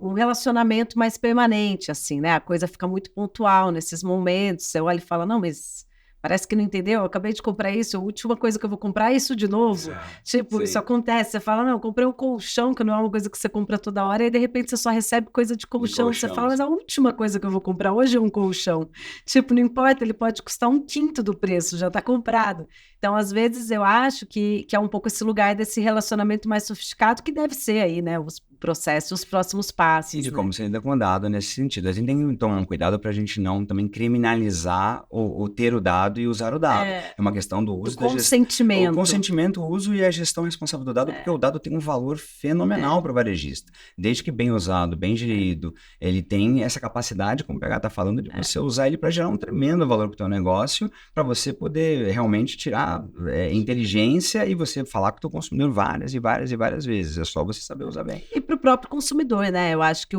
um relacionamento mais permanente, assim, né? A coisa fica muito pontual nesses momentos. Você olha e fala, não, mas parece que não entendeu, eu acabei de comprar isso, a última coisa que eu vou comprar é isso de novo. Tipo, sim, isso acontece, você fala, não, eu comprei um colchão, que não é uma coisa que você compra toda hora, e de repente você só recebe coisa de colchão. Você fala, mas a última coisa que eu vou comprar hoje é um colchão. Tipo, não importa, ele pode custar 1/5 do preço, já está comprado. Então, às vezes, eu acho que é um pouco esse lugar desse relacionamento mais sofisticado, que deve ser aí, né, processo e os próximos passos. E de né? como você lida com o dado nesse sentido. A gente tem que tomar um cuidado para a gente não também criminalizar o ter o dado e usar o dado. É uma questão do uso Do consentimento. O consentimento, o uso e a gestão responsável do dado, porque o dado tem um valor fenomenal para o varejista. Desde que bem usado, bem gerido, ele tem essa capacidade, como o PH está falando, de você usar ele para gerar um tremendo valor para o teu negócio, para você poder realmente tirar inteligência e você falar com o teu consumidor várias e várias e várias vezes. É só você saber usar bem. E para o próprio consumidor, né? Eu acho que,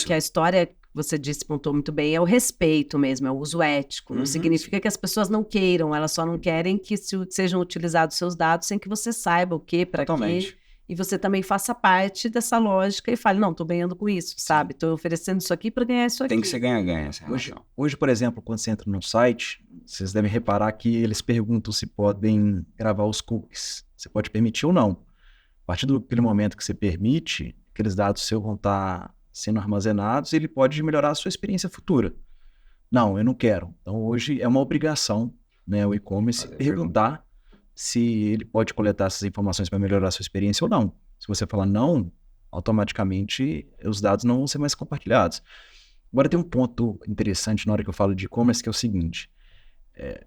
que a história que você disse, pontuou muito bem, é o respeito mesmo, é o uso ético. Não significa que as pessoas não queiram, elas só não querem que sejam utilizados seus dados sem que você saiba o que, para quê. E você também faça parte dessa lógica e fale, não, estou ganhando com isso, sabe? Estou oferecendo isso aqui para ganhar isso aqui. Tem que ser ganha-ganha essa relação. Hoje, por exemplo, quando você entra no site, vocês devem reparar que eles perguntam se podem gravar os cookies. Você pode permitir ou não. A partir daquele momento que você permite, aqueles dados seus vão estar sendo armazenados e ele pode melhorar a sua experiência futura. Não, eu não quero. Então, hoje é uma obrigação, né, o e-commerce perguntar se ele pode coletar essas informações para melhorar a sua experiência ou não. Se você falar não, automaticamente os dados não vão ser mais compartilhados. Agora tem um ponto interessante na hora que eu falo de e-commerce, que é o seguinte.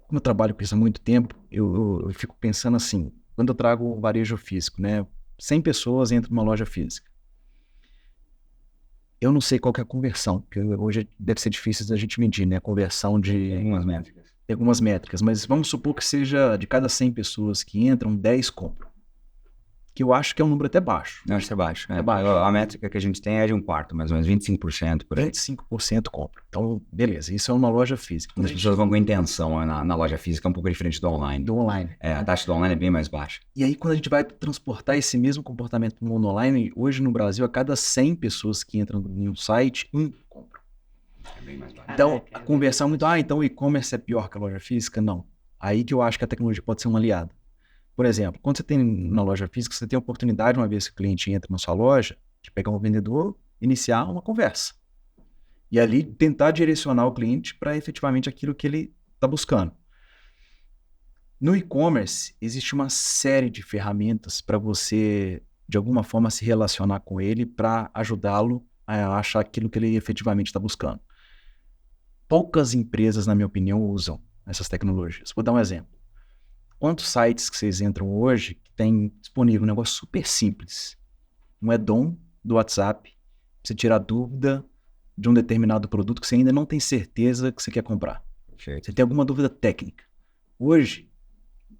Como eu trabalho com isso há muito tempo, eu fico pensando assim, quando eu trago o varejo físico, né, 100 pessoas entram numa loja física. Eu não sei qual que é a conversão, porque hoje deve ser difícil da gente medir, né, a conversão de... algumas métricas, mas vamos supor que seja de cada 100 pessoas que entram, 10 compram. Que eu acho que é um número até baixo. Eu acho que é baixo. É baixo. A métrica que a gente tem é de um quarto, mais ou menos 25% por aí. 25% compram. Então, beleza, isso é uma loja física. As pessoas vão com intenção na loja física, é um pouco diferente do online. Do online. A taxa do online é bem mais baixa. E aí, quando a gente vai transportar esse mesmo comportamento para o mundo online, hoje no Brasil, a cada 100 pessoas que entram em um site, 1 compra. É bem mais baixo. Então, a conversão é muito, então o e-commerce é pior que a loja física? Não. Aí que eu acho que a tecnologia pode ser um aliado. Por exemplo, quando você tem na loja física, você tem a oportunidade, uma vez que o cliente entra na sua loja, de pegar um vendedor, iniciar uma conversa. E ali tentar direcionar o cliente para efetivamente aquilo que ele está buscando. No e-commerce, existe uma série de ferramentas para você, de alguma forma, se relacionar com ele para ajudá-lo a achar aquilo que ele efetivamente está buscando. Poucas empresas, na minha opinião, usam essas tecnologias. Vou dar um exemplo. Quantos sites que vocês entram hoje que tem disponível um negócio super simples? Um add-on do WhatsApp, pra você tirar dúvida de um determinado produto que você ainda não tem certeza que você quer comprar. Perfeito. Você tem alguma dúvida técnica. Hoje,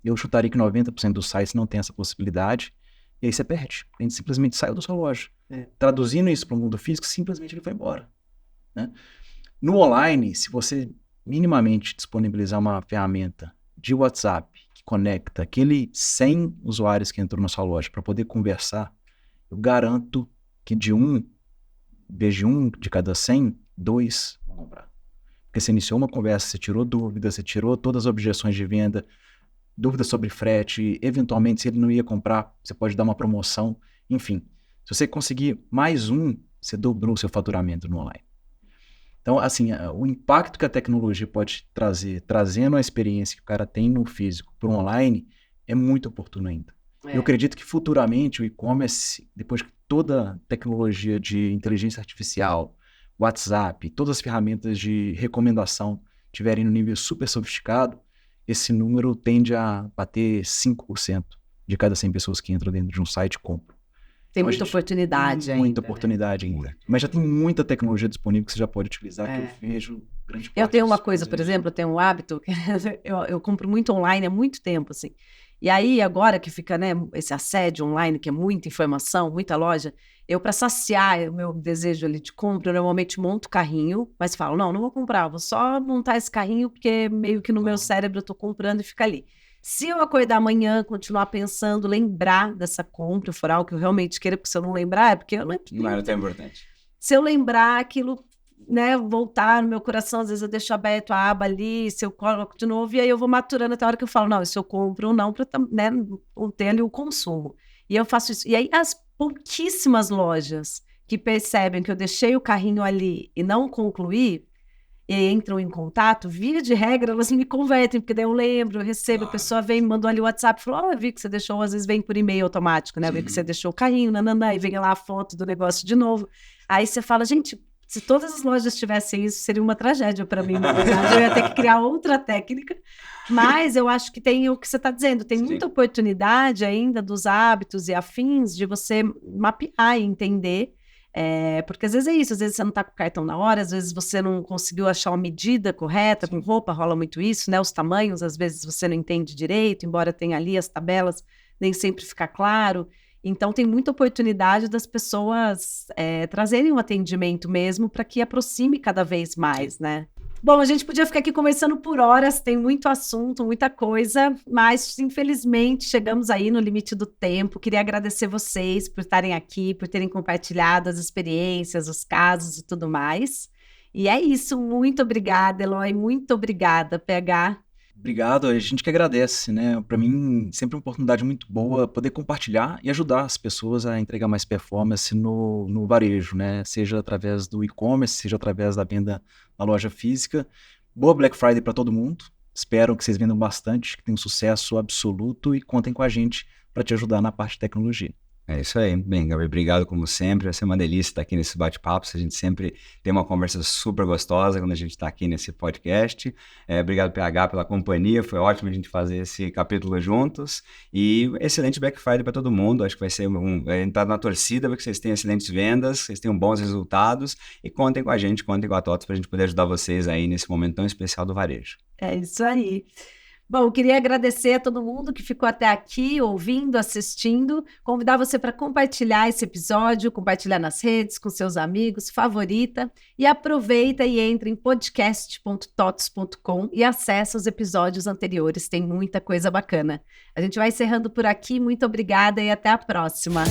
eu chutaria que 90% dos sites não tem essa possibilidade, e aí você perde. A gente simplesmente saiu da sua loja. Traduzindo isso para o mundo físico, simplesmente ele foi embora. Né? No online, se você minimamente disponibilizar uma ferramenta de WhatsApp que conecta aquele 100 usuários que entrou na sua loja para poder conversar, eu garanto que de um de cada 100, 2 vão comprar. Porque você iniciou uma conversa, você tirou dúvidas, você tirou todas as objeções de venda, dúvidas sobre frete, eventualmente se ele não ia comprar, você pode dar uma promoção, enfim. Se você conseguir mais você dobrou o seu faturamento no online. Então, assim, o impacto que a tecnologia pode trazer, trazendo a experiência que o cara tem no físico para o online, é muito oportuno ainda. Eu acredito que futuramente o e-commerce, depois que toda a tecnologia de inteligência artificial, WhatsApp, todas as ferramentas de recomendação estiverem no nível super sofisticado, esse número tende a bater 5% de cada 100 pessoas que entram dentro de um site compram. Tem muita oportunidade ainda. Muita oportunidade ainda. Mas já tem muita tecnologia disponível que você já pode utilizar, que eu vejo grande parte. Eu tenho uma coisa, por exemplo, eu tenho um hábito, que eu compro muito online há muito tempo, assim. E aí, agora que fica, né, esse assédio online, que é muita informação, muita loja, eu, para saciar o meu desejo ali de compra, eu normalmente monto o carrinho, mas falo, não vou comprar, vou só montar esse carrinho, porque meio que no meu cérebro eu tô comprando e fica ali. Se eu acordar amanhã, continuar pensando, lembrar dessa compra, for algo que eu realmente queira, porque se eu não lembrar, é porque eu não... Não era tão importante. Se eu lembrar aquilo, né, voltar no meu coração, às vezes eu deixo aberto a aba ali, se eu coloco de novo, e aí eu vou maturando até a hora que eu falo, não, isso eu compro ou não, para, né, ter ali o consumo. E eu faço isso. E aí as pouquíssimas lojas que percebem que eu deixei o carrinho ali e não concluí, e entram em contato, via de regra, elas me convertem, porque daí eu lembro, eu recebo, a pessoa vem, mandou ali o WhatsApp, falou, eu vi que você deixou, às vezes vem por e-mail automático, né? Eu vi que você deixou o carrinho, nananã, e vem lá a foto do negócio de novo. Aí você fala, gente, se todas as lojas tivessem isso, seria uma tragédia para mim, na verdade. Eu ia ter que criar outra técnica. Mas eu acho que tem o que você está dizendo, tem muita oportunidade ainda dos hábitos e afins de você mapear e entender. Porque às vezes é isso, às vezes você não está com o cartão na hora, às vezes você não conseguiu achar uma medida correta, com roupa rola muito isso, né? Os tamanhos, às vezes você não entende direito, embora tenha ali as tabelas, nem sempre fica claro. Então, tem muita oportunidade das pessoas trazerem um atendimento mesmo para que aproxime cada vez mais, né? Bom, a gente podia ficar aqui conversando por horas, tem muito assunto, muita coisa, mas infelizmente chegamos aí no limite do tempo. Queria agradecer vocês por estarem aqui, por terem compartilhado as experiências, os casos e tudo mais. E é isso, muito obrigada, Eloy, muito obrigada, PH. Obrigado, a gente que agradece, né? Para mim, sempre uma oportunidade muito boa poder compartilhar e ajudar as pessoas a entregar mais performance no varejo, né? Seja através do e-commerce, seja através da venda na loja física. Boa Black Friday para todo mundo. Espero que vocês vendam bastante, que tenham sucesso absoluto e contem com a gente para te ajudar na parte de tecnologia. É isso aí. Bem, Gabriel, obrigado como sempre. Vai ser uma delícia estar aqui nesse bate-papo. A gente sempre tem uma conversa super gostosa quando a gente está aqui nesse podcast. Obrigado, PH, pela companhia. Foi ótimo a gente fazer esse capítulo juntos. E excelente Black Friday para todo mundo. Acho que vai ser a gente tá na torcida para que vocês tenham excelentes vendas, vocês tenham bons resultados e contem com a gente, contem com a TOTVS para a gente poder ajudar vocês aí nesse momento tão especial do varejo. É isso aí. Bom, eu queria agradecer a todo mundo que ficou até aqui, ouvindo, assistindo, convidar você para compartilhar esse episódio, compartilhar nas redes, com seus amigos, favorita, e aproveita e entra em podcast.totos.com e acessa os episódios anteriores, tem muita coisa bacana. A gente vai encerrando por aqui, muito obrigada e até a próxima.